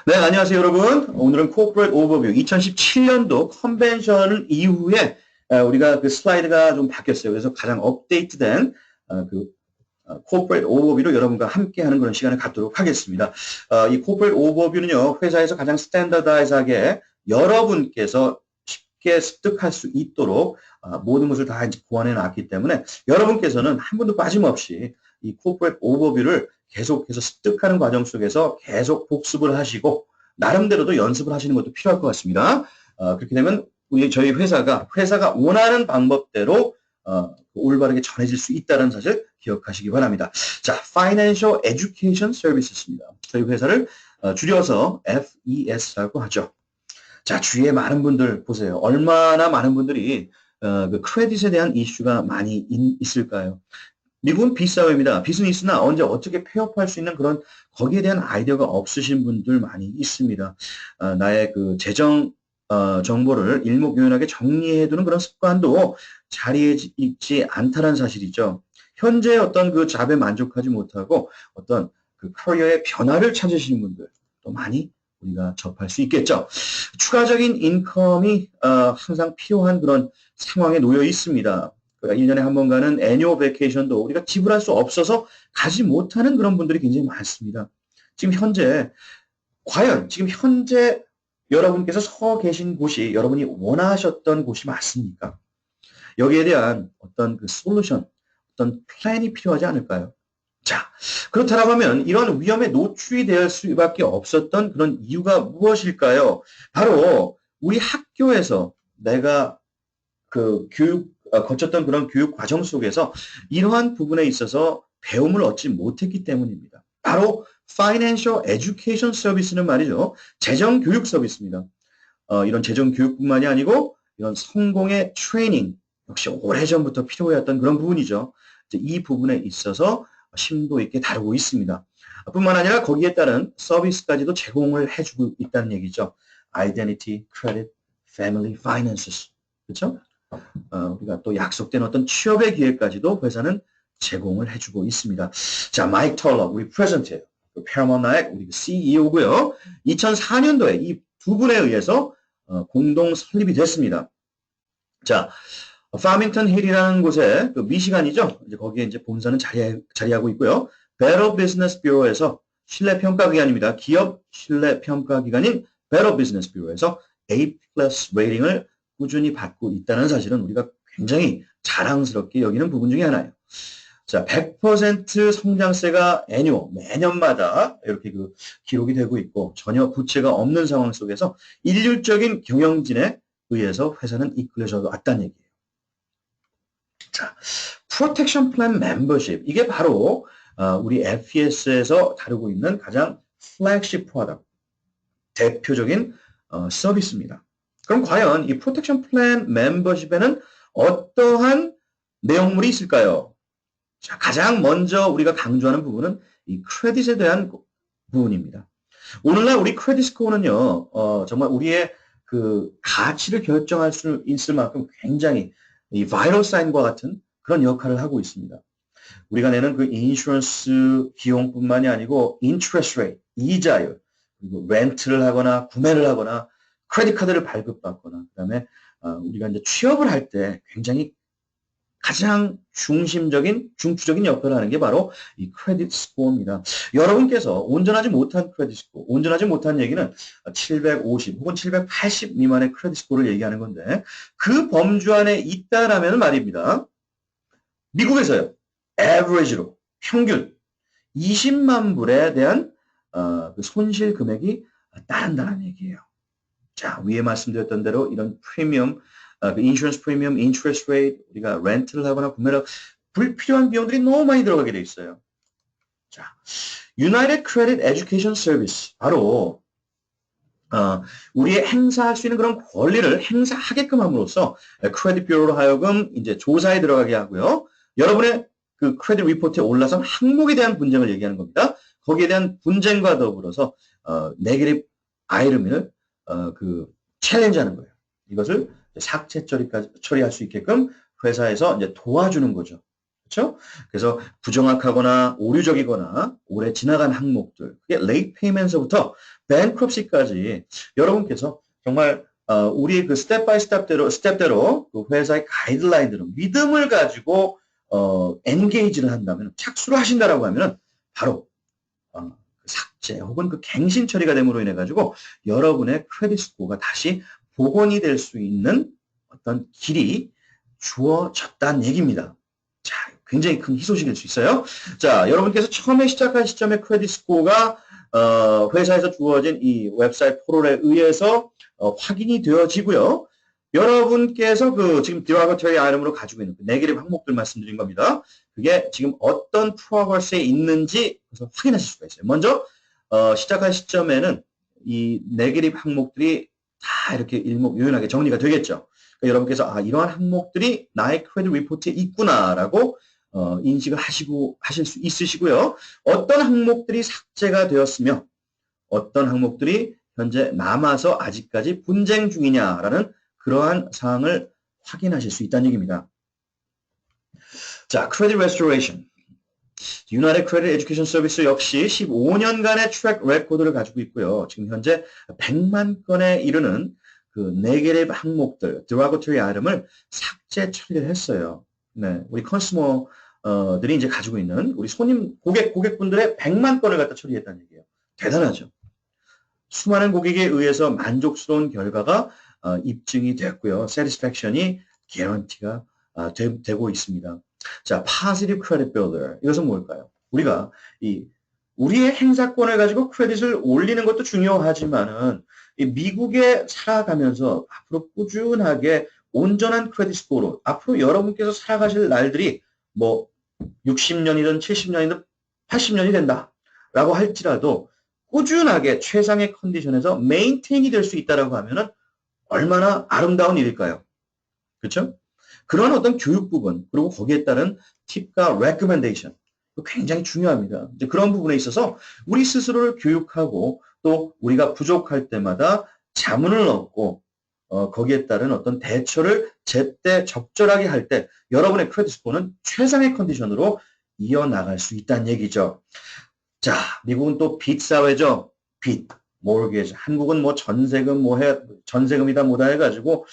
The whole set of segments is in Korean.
네, 안녕하세요, 여러분. 오늘은 코퍼레이트 오버뷰 2017년도 컨벤션 이후에 우리가 그 슬라이드가 좀 바뀌었어요. 그래서 가장 업데이트된 코퍼레이트 오버뷰로 여러분과 함께하는 그런 시간을 갖도록 하겠습니다. 이 코퍼레이트 오버뷰는요, 회사에서 가장 스탠더다이즈하게 여러분께서 쉽게 습득할 수 있도록 모든 것을 다 이제 고안해 놨기 때문에 여러분께서는 한 분도 빠짐없이 이 코퍼레이트 오버뷰를 계속해서 습득하는 과정 속에서 계속 복습을 하시고 나름대로도 연습을 하시는 것도 필요할 것 같습니다. 그렇게 되면 저희 회사가 원하는 방법대로 올바르게 전해질 수 있다는 사실 기억하시기 바랍니다. 자, Financial Education Services입니다. 저희 회사를 줄여서 FES라고 하죠. 자, 주위에 많은 분들 보세요. 얼마나 많은 분들이 그 크레딧에 대한 이슈가 많이 있을까요? 미국은 빚사회입니다. 빚은 있으나 언제 어떻게 폐업할 수 있는 그런 거기에 대한 아이디어가 없으신 분들 많이 있습니다. 나의 그 재정 정보를 일목요연하게 정리해두는 그런 습관도 자리에 있지 않다는 사실이죠. 현재 어떤 그 잡에 만족하지 못하고 어떤 그 커리어의 변화를 찾으시는 분들 또 많이 우리가 접할 수 있겠죠. 추가적인 인컴이 항상 필요한 그런 상황에 놓여 있습니다. 그러니까 1년에 한 번 가는 애니어 베케이션도 우리가 지불할 수 없어서 가지 못하는 그런 분들이 굉장히 많습니다. 지금 현재 여러분께서 서 계신 곳이 여러분이 원하셨던 곳이 맞습니까? 여기에 대한 어떤 그 솔루션, 어떤 플랜이 필요하지 않을까요? 자, 그렇다라고 하면 이런 위험에 노출이 될 수밖에 없었던 그런 이유가 무엇일까요? 바로 우리 학교에서 내가 거쳤던 그런 교육 과정 속에서 이러한 부분에 있어서 배움을 얻지 못했기 때문입니다. 바로 Financial Education Service는 말이죠. 재정 교육 서비스입니다. 이런 재정 교육뿐만이 아니고 이런 성공의 트레이닝 역시 오래전부터 필요했던 그런 부분이죠. 이 부분에 있어서 심도 있게 다루고 있습니다. 뿐만 아니라 거기에 따른 서비스까지도 제공을 해주고 있다는 얘기죠. Identity, Credit, Family Finances. 그렇죠? 우리가 또 약속된 어떤 취업의 기회까지도 회사는 제공을 해주고 있습니다. 자, 마이크 털러, 우리 프레젠트예요. 패러먼 나의 우리 CEO고요. 2004년도에 이 두 분에 의해서 공동 설립이 됐습니다. 자, 파밍턴 힐이라는 곳에 그 미시간이죠. 이제 거기에 이제 본사는 자리하고 있고요. Better Business Bureau에서 신뢰평가기관입니다. 기업 신뢰평가기관인 Better Business Bureau에서 A+ 레이팅을 꾸준히 받고 있다는 사실은 우리가 굉장히 자랑스럽게 여기는 부분 중에 하나예요. 자, 100% 성장세가 매년마다 이렇게 그 기록이 되고 있고 전혀 부채가 없는 상황 속에서 일률적인 경영진에 의해서 회사는 이끌려져 왔다는 얘기예요. 자, 프로텍션 플랜 멤버십 이게 바로 우리 FES에서 다루고 있는 가장 플래그십 프로덕트 대표적인 서비스입니다. 그럼 과연 이 프로텍션 플랜 멤버십에는 어떠한 내용물이 있을까요? 자, 가장 먼저 우리가 강조하는 부분은 이 크레딧에 대한 부분입니다. 오늘날 우리 크레딧 스코어는요, 정말 우리의 그 가치를 결정할 수 있을 만큼 굉장히 이 바이럴 사인과 같은 그런 역할을 하고 있습니다. 우리가 내는 그 인슈런스 비용뿐만이 아니고 인트레스트 레이트, 이자율, 그리고 렌트를 하거나 구매를 하거나 크레딧 카드를 발급받거나 그다음에 우리가 이제 취업을 할 때 굉장히 가장 중추적인 역할을 하는 게 바로 이 크레딧 스코어입니다. 여러분께서 온전하지 못한 크레딧 스코어, 온전하지 못한 얘기는 750 혹은 780 미만의 크레딧 스코어를 얘기하는 건데 그 범주 안에 있다라면 말입니다. 미국에서요. average로 평균 20만 불에 대한 그 손실 금액이 따른다는 얘기예요. 자, 위에 말씀드렸던 대로 이런 프리미엄, 그 인슈런스 프리미엄, 인트레스트 레이트, 우리가 렌트를 하거나 구매를 불필요한 비용들이 너무 많이 들어가게 돼 있어요. 자, United Credit Education Service 바로 우리의 행사할 수 있는 그런 권리를 행사하게끔 함으로써 크레딧 뷰로로 하여금 이제 조사에 들어가게 하고요. 여러분의 그 크레딧 리포트에 올라선 항목에 대한 분쟁을 얘기하는 겁니다. 거기에 대한 분쟁과 더불어서 네거티브 아이템을 그 챌린지하는 거예요. 이것을 삭제 처리할 수 있게끔 회사에서 이제 도와주는 거죠. 그렇죠? 그래서 부정확하거나 오류적이거나 오래 지나간 항목들, 그게 late payment서부터 bankruptcy까지 여러분께서 정말 우리 그 스텝 바이 스텝대로 그 회사의 가이드라인대로 믿음을 가지고 엔게이지를 한다면 착수를 하신다라고 하면은 바로 삭제 혹은 그 갱신 처리가 됨으로 인해 가지고 여러분의 크레딧 스코어가 다시 복원이 될 수 있는 어떤 길이 주어졌다는 얘기입니다. 자, 굉장히 큰 희소식일 수 있어요. 자, 여러분께서 처음에 시작한 시점의 크레딧 스코어가 회사에서 주어진 이 웹사이트 포롤에 의해서 확인이 되어지고요. 여러분께서 그 지금 derogatory item으로 가지고 있는 그 네게티브 항목들 말씀드린 겁니다. 그게 지금 어떤 프로그레스에 있는지 확인하실 수가 있어요. 먼저 시작한 시점에는 이 네게티브 항목들이 다 이렇게 일목요연하게 정리가 되겠죠. 그러니까 여러분께서 이러한 항목들이 나의 크레딧 리포트에 있구나라고 인식을 하실 수 있으시고요. 어떤 항목들이 삭제가 되었으며 어떤 항목들이 현재 남아서 아직까지 분쟁 중이냐라는 그러한 사항을 확인하실 수 있다는 얘기입니다. 자, 크레딧 레스토레이션. 유나이티드 크레딧 에듀케이션 서비스 역시 15년간의 트랙 레코드를 가지고 있고요. 지금 현재 100만 건에 이르는 그 네게티브 항목들, derogatory item을 삭제 처리를 했어요. 네, 우리 컨슈머들이 이제 가지고 있는 우리 고객분들의 100만 건을 갖다 처리했다는 얘기예요. 대단하죠. 수많은 고객에 의해서 만족스러운 결과가 입증이 됐고요. satisfaction이 개런티가 되고 있습니다. 자, positive credit builder. 이것은 뭘까요? 우리가 우리의 행사권을 가지고 크레딧을 올리는 것도 중요하지만은 이 미국에 살아가면서 앞으로 꾸준하게 온전한 크레딧 스코어로 앞으로 여러분께서 살아가실 날들이 뭐 60년이든 70년이든 80년이 된다라고 할지라도 꾸준하게 최상의 컨디션에서 메인테인이 될 수 있다라고 하면은 얼마나 아름다운 일일까요? 그렇죠? 그런 어떤 교육 부분 그리고 거기에 따른 팁과 레코멘데이션 굉장히 중요합니다. 이제 그런 부분에 있어서 우리 스스로를 교육하고 또 우리가 부족할 때마다 자문을 얻고 거기에 따른 어떤 대처를 제때 적절하게 할 때 여러분의 크레딧 스코어는 최상의 컨디션으로 이어나갈 수 있다는 얘기죠. 자, 미국은 또 빚 사회죠. 빚, 모르게지. 한국은 뭐 전세금이다 뭐다 해가지고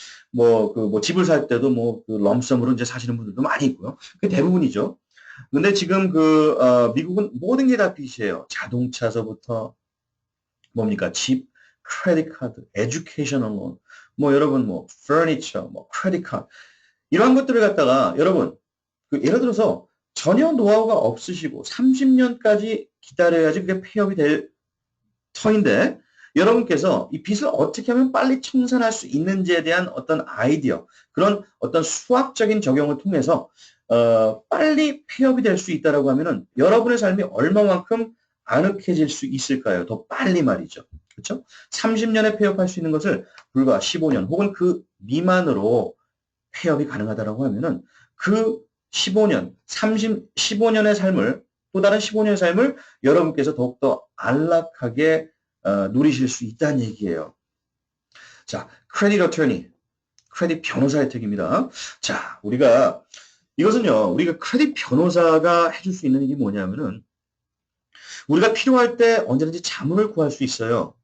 집을 살 때도 그 럼섬으로 이제 사시는 분들도 많이 있고요. 그게 대부분이죠. 근데 지금 미국은 모든 게 다 빚이에요. 자동차서부터 뭡니까? 집, 크레딧 카드, 에듀케이셔널 론, 여러분 퍼니처, 크레딧 카드 이러한 것들을 갖다가 여러분 예를 들어서 전혀 노하우가 없으시고 30년까지 기다려야지 그게 폐업이 될 터인데 여러분께서 이 빚을 어떻게 하면 빨리 청산할 수 있는지에 대한 어떤 아이디어, 그런 어떤 수학적인 적용을 통해서 빨리 폐업이 될 수 있다라고 하면은 여러분의 삶이 얼마만큼 아늑해질 수 있을까요? 더 빨리 말이죠. 그렇죠? 30년에 폐업할 수 있는 것을 불과 15년 혹은 그 미만으로 폐업이 가능하다라고 하면은 그 15년, 15년의 삶을 또 다른 15년의 삶을 여러분께서 더욱더 안락하게 누리실 수 있다는 얘기예요. 자, 크레딧 어터니, 크레딧 변호사 혜택입니다. 자, 이것은요, 우리가 크레딧 변호사가 해줄 수 있는 일이 뭐냐면은 우리가 필요할 때 언제든지 자문을 구할 수 있어요.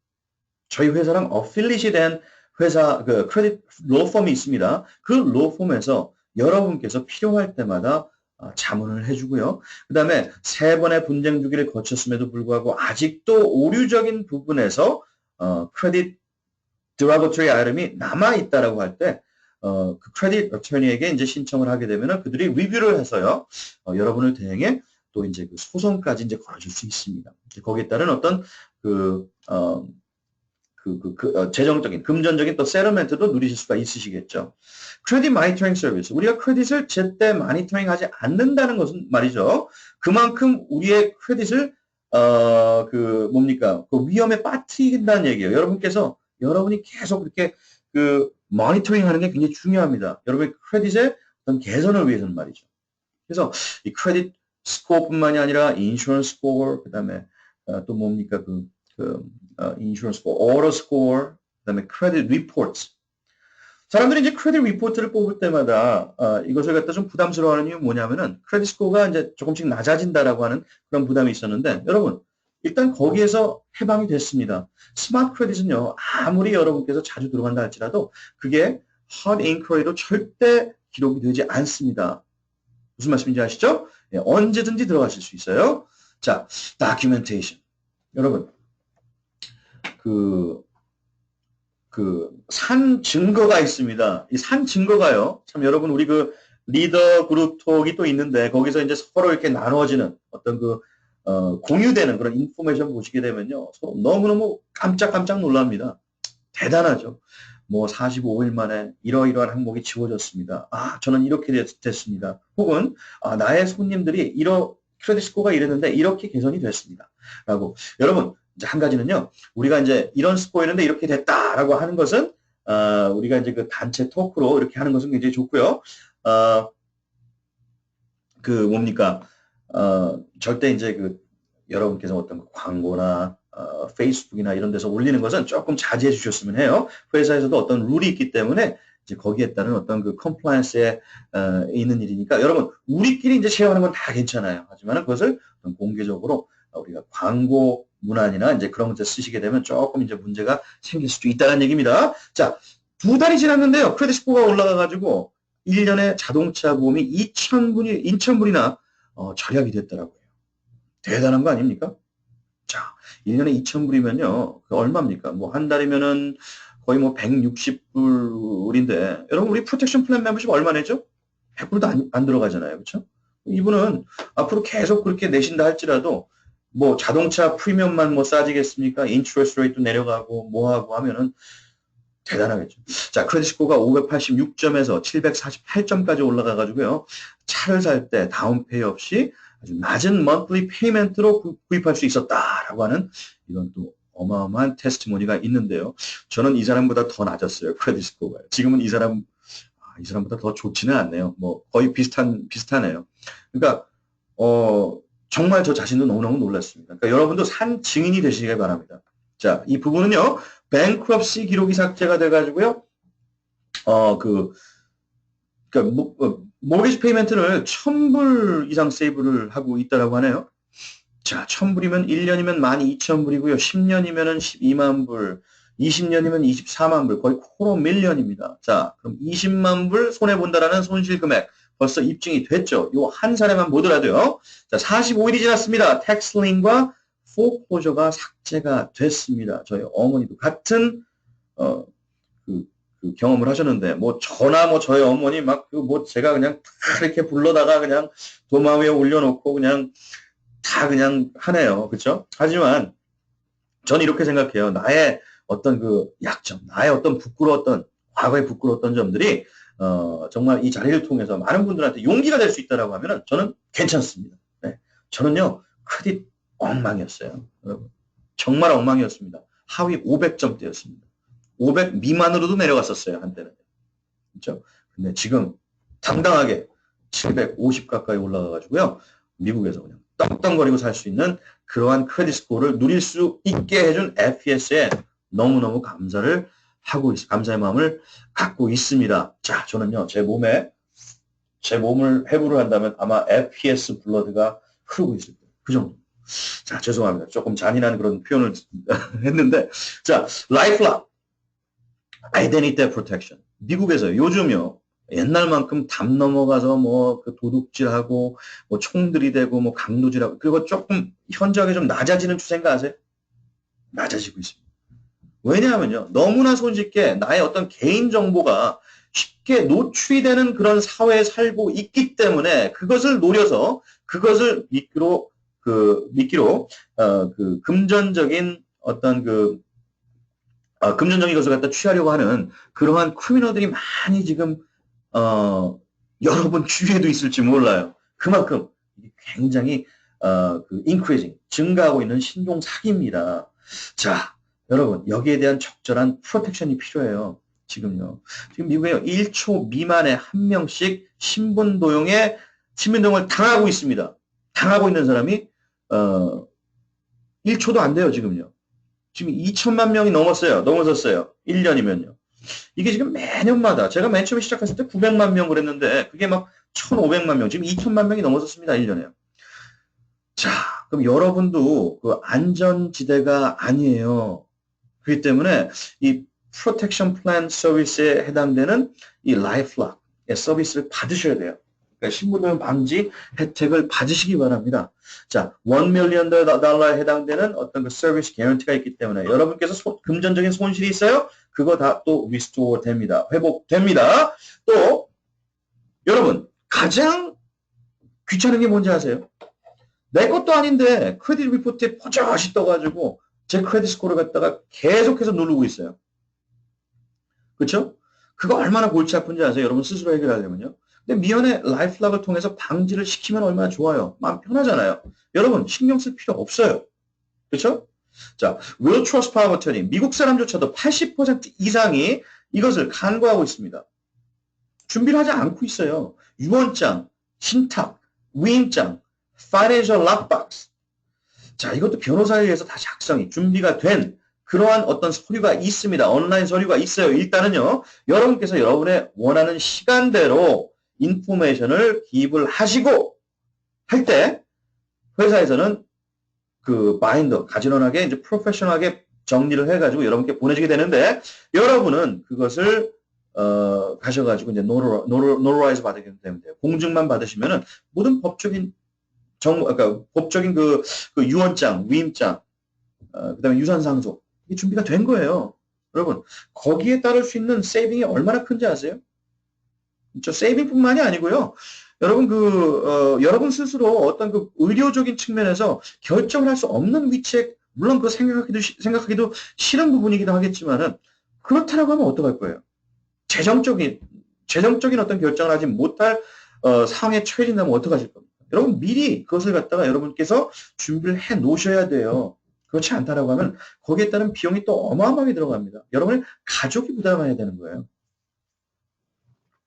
저희 회사랑 어필리시 된 회사, 크레딧 로펌이 있습니다. 그 로펌에서 여러분께서 필요할 때마다 자문을 해주고요. 그 다음에 3번의 분쟁 주기를 거쳤음에도 불구하고 아직도 오류적인 부분에서 크레딧 derogatory item이 남아있다라고 할 때, 그 크레딧 어터니에게 이제 신청을 하게 되면은 그들이 리뷰를 해서요, 여러분을 대행해 또 이제 그 소송까지 이제 걸어줄 수 있습니다. 거기에 따른 어떤 재정적인, 금전적인 또 세러멘트도 누리실 수가 있으시겠죠. 크레딧 마니터링 서비스. 우리가 크레딧을 제때 마니터링 하지 않는다는 것은 말이죠. 그만큼 우리의 크레딧을, 위험에 빠뜨린다는 얘기예요. 여러분이 계속 그렇게 모니터링 하는 게 굉장히 중요합니다. 여러분의 크레딧의 어떤 개선을 위해서는 말이죠. 그래서 이 크레딧 스코어뿐만이 아니라 인슈런스 스코어, 그 다음에 또 인슈런스 스코어, 오토 스코어, 그 다음에 크레딧 리포트. 사람들이 이제 크레딧 리포트를 뽑을 때마다 이것을 갖다 좀 부담스러워하는 이유는 뭐냐면은 크레딧 스코어가 이제 조금씩 낮아진다라고 하는 그런 부담이 있었는데 여러분 일단 거기에서 해방이 됐습니다. 스마트 크레딧은요 아무리 여러분께서 자주 들어간다 할지라도 그게 핫 인quiry로 절대 기록이 되지 않습니다. 무슨 말씀인지 아시죠? 예, 언제든지 들어가실 수 있어요. 자, documentation. 여러분 그 산 증거가 있습니다. 이 산 증거가요. 참 여러분 우리 그 리더 그룹 톡이 또 있는데 거기서 이제 서로 이렇게 나눠지는 어떤 공유되는 그런 인포메이션 보시게 되면요. 서로 너무너무 깜짝깜짝 놀랍니다. 대단하죠. 뭐 45일 만에 이러이러한 항목이 지워졌습니다. 아, 저는 이렇게 됐습니다. 혹은 나의 손님들이 크레딧 스코어가 이랬는데 이렇게 개선이 됐습니다. 라고 여러분 이제 한 가지는요. 우리가 이제 이런 스코어였는데 이렇게 됐다라고 하는 것은 우리가 이제 그 단체 토크로 이렇게 하는 것은 굉장히 좋고요. 뭡니까? 절대 이제 여러분께서 어떤 광고나 페이스북이나 이런 데서 올리는 것은 조금 자제해 주셨으면 해요. 회사에서도 어떤 룰이 있기 때문에 이제 거기에 따른 어떤 그 컴플라이언스에 있는 일이니까 여러분 우리끼리 이제 쉐어하는 건 다 괜찮아요. 하지만 그것을 공개적으로 우리가 광고 문안이나 이제 그런 것들 쓰시게 되면 조금 이제 문제가 생길 수도 있다는 얘기입니다. 자, 2달이 지났는데요. 크레딧 스코어가 올라가가지고 1년에 자동차 보험이 2,000불이나 절약이 됐더라고요. 대단한 거 아닙니까? 자, 1년에 2,000불이면요. 얼마입니까? 뭐 한 달이면은 거의 뭐 160불인데 여러분 우리 프로텍션 플랜 멤버십 얼마 내죠? 100불도 안 들어가잖아요. 그렇죠? 이분은 앞으로 계속 그렇게 내신다 할지라도 뭐 자동차 프리미엄만 뭐 싸지겠습니까? 인트레스트 레이트도 내려가고 뭐하고 하면은 대단하겠죠. 자, 크레딧 스코어가 586점에서 748점까지 올라가가지고요. 차를 살 때 다운페이 없이 아주 낮은 monthly payment로 구입할 수 있었다라고 하는 이런 또 어마어마한 테스티모니가 있는데요. 저는 이 사람보다 더 낮았어요. 크레딧 스코어가. 지금은 이 사람보다 더 좋지는 않네요. 뭐 거의 비슷하네요. 그러니까 정말 저 자신도 너무너무 놀랐습니다. 그러니까 여러분도 산 증인이 되시길 바랍니다. 자, 이 부분은요. bankruptcy 기록이 삭제가 돼가지고요. 모기지 페이먼트를 1,000불 이상 세이브를 하고 있다라고 하네요. 자, 1,000불이면 1년이면 12,000불이고요. 10년이면은 12만 불, 20년이면 24만 불, 거의 코로 밀리언입니다. 자, 그럼 20만 불 손해본다라는 손실 금액 벌써 입증이 됐죠. 요 한 사례만 보더라도요. 자, 45일이 지났습니다. 텍슬링과 포클로저가 삭제가 됐습니다. 저희 어머니도 같은 그 경험을 하셨는데 뭐 저나 뭐 저희 어머니 막 제가 그냥 다 이렇게 불러다가 그냥 도마 위에 올려놓고 그냥 다 그냥 하네요. 그렇죠? 하지만 저는 이렇게 생각해요. 나의 어떤 그 약점, 나의 어떤 과거에 부끄러웠던 점들이 정말 이 자리를 통해서 많은 분들한테 용기가 될 수 있다라고 하면은 저는 괜찮습니다. 네. 저는요 크레딧 엉망이었어요. 여러분 정말 엉망이었습니다. 하위 500점대였습니다. 500 미만으로도 내려갔었어요 한때는. 그렇죠? 근데 지금 당당하게 750 가까이 올라가가지고요 미국에서 그냥 떡떡거리고 살 수 있는 그러한 크레딧 스코어를 누릴 수 있게 해준 FPS에 너무너무 감사의 마음을 갖고 있습니다. 자, 저는요, 제 몸을 해부를 한다면 아마 FPS 블러드가 흐르고 있을 거예요. 그 정도. 자, 죄송합니다. 조금 잔인한 그런 표현을 했는데, 자, 라이프락, 아이덴티티 프로텍션. 미국에서 요즘요, 옛날만큼 담 넘어가서 그 도둑질하고 뭐 총들이 되고 뭐 강도질하고 그리고 조금 현저하게 좀 낮아지는 추세인가 아세요? 낮아지고 있습니다. 왜냐하면요. 너무나 손쉽게 나의 어떤 개인 정보가 쉽게 노출이 되는 그런 사회에 살고 있기 때문에 그것을 노려서 그것을 미끼로 금전적인 어떤 금전적인 것을 갖다 취하려고 하는 그러한 크리미널들이 많이 지금 여러분 주위에도 있을지 몰라요. 그만큼 굉장히 increasing 증가하고 있는 신종 사기입니다. 자, 여러분 여기에 대한 적절한 프로텍션이 필요해요. 지금요. 지금 미국에 1초 미만에 한 명씩 신분도용을 당하고 있습니다. 당하고 있는 사람이 1초도 안 돼요, 지금요. 지금 2천만 명이 넘었어요. 넘어섰어요. 1년이면요. 이게 지금 매년마다 제가 맨 처음에 시작했을 때 900만 명 그랬는데 그게 막 1,500만 명, 지금 2천만 명이 넘어섰습니다. 1년에. 자, 그럼 여러분도 그 안전지대가 아니에요. 그렇기 때문에 이 프로텍션 플랜 서비스에 해당되는 이 라이프락의 서비스를 받으셔야 돼요. 그러니까 신부름 방지 혜택을 받으시기 바랍니다. 자, 1 밀리언 달러에 해당되는 어떤 그 서비스 개런티가 있기 때문에 여러분께서 금전적인 손실이 있어요? 그거 다 또 리스토어 됩니다. 회복됩니다. 또 여러분 가장 귀찮은 게 뭔지 아세요? 내 것도 아닌데 크레딧 리포트에 버젓이 떠가지고 제 크레딧 스코어를 갖다가 계속해서 누르고 있어요. 그렇죠? 그거 얼마나 골치 아픈지 아세요? 여러분 스스로 해결하려면요. 근데 미연의 라이프락을 통해서 방지를 시키면 얼마나 좋아요. 마음 편하잖아요. 여러분 신경 쓸 필요 없어요. 그렇죠? 자, Will Trust Power of Attorney. 미국 사람조차도 80% 이상이 이것을 간과하고 있습니다. 준비를 하지 않고 있어요. 유언장, 신탁, 위임장, Financial Lockbox. 자, 이것도 변호사에 의해서 다 작성이 준비가 된 그러한 어떤 서류가 있습니다. 온라인 서류가 있어요. 일단은요, 여러분께서 여러분의 원하는 시간대로 인포메이션을 기입을 하시고 할 때 회사에서는 그 바인더 가지런하게 이제 프로페셔널하게 정리를 해가지고 여러분께 보내주게 되는데 여러분은 그것을 가셔가지고 이제 노로라이즈 받게 되면 돼요. 공증만 받으시면은 모든 법적인 그러니까 법적인 그 유언장, 위임장, 그다음에 유산상속 이게 준비가 된 거예요. 여러분 거기에 따를 수 있는 세이빙이 얼마나 큰지 아세요? 저 세이빙뿐만이 아니고요. 여러분 여러분 스스로 어떤 그 의료적인 측면에서 결정을 할 수 없는 위치에 물론 그 생각하기도 싫은 부분이기도 하겠지만은 그렇다라고 하면 어떡할 거예요? 재정적인 어떤 결정을 하지 못할 상황에 처해진다면 어떡하실 겁니까? 여러분 미리 그것을 갖다가 여러분께서 준비를 해 놓으셔야 돼요. 그렇지 않다라고 하면 거기에 따른 비용이 또 어마어마하게 들어갑니다. 여러분의 가족이 부담해야 되는 거예요.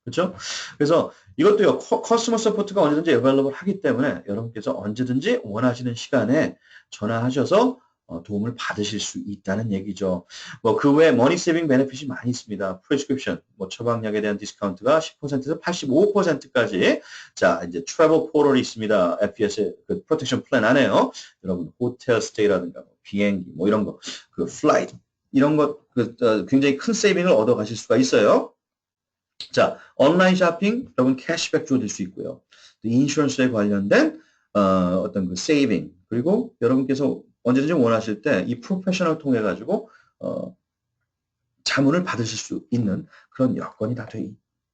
그렇죠? 그래서 이것도요. 커스터머 서포트가 언제든지 available 하기 때문에 여러분께서 언제든지 원하시는 시간에 전화하셔서 도움을 받으실 수 있다는 얘기죠. 뭐 그 외에 머니 세이빙 베네핏이 많이 있습니다. 프레스크립션, 뭐 처방약에 대한 디스카운트가 10%에서 85%까지. 자, 이제 트래블 포털이 있습니다. FPS의 그 프로텍션 플랜 안에요. 여러분 호텔 스테이라든가 비행기 뭐 이런 거, 그 플라이트 이런 것 굉장히 큰 세이빙을 얻어 가실 수가 있어요. 자, 온라인 쇼핑, 여러분 캐시백 주어질 수 있고요. 인슈런스에 관련된 어떤 그 세이빙, 그리고 여러분께서 언제든지 원하실 때 이 프로페셔널 통해 가지고 자문을 받으실 수 있는 그런 여건이 다 돼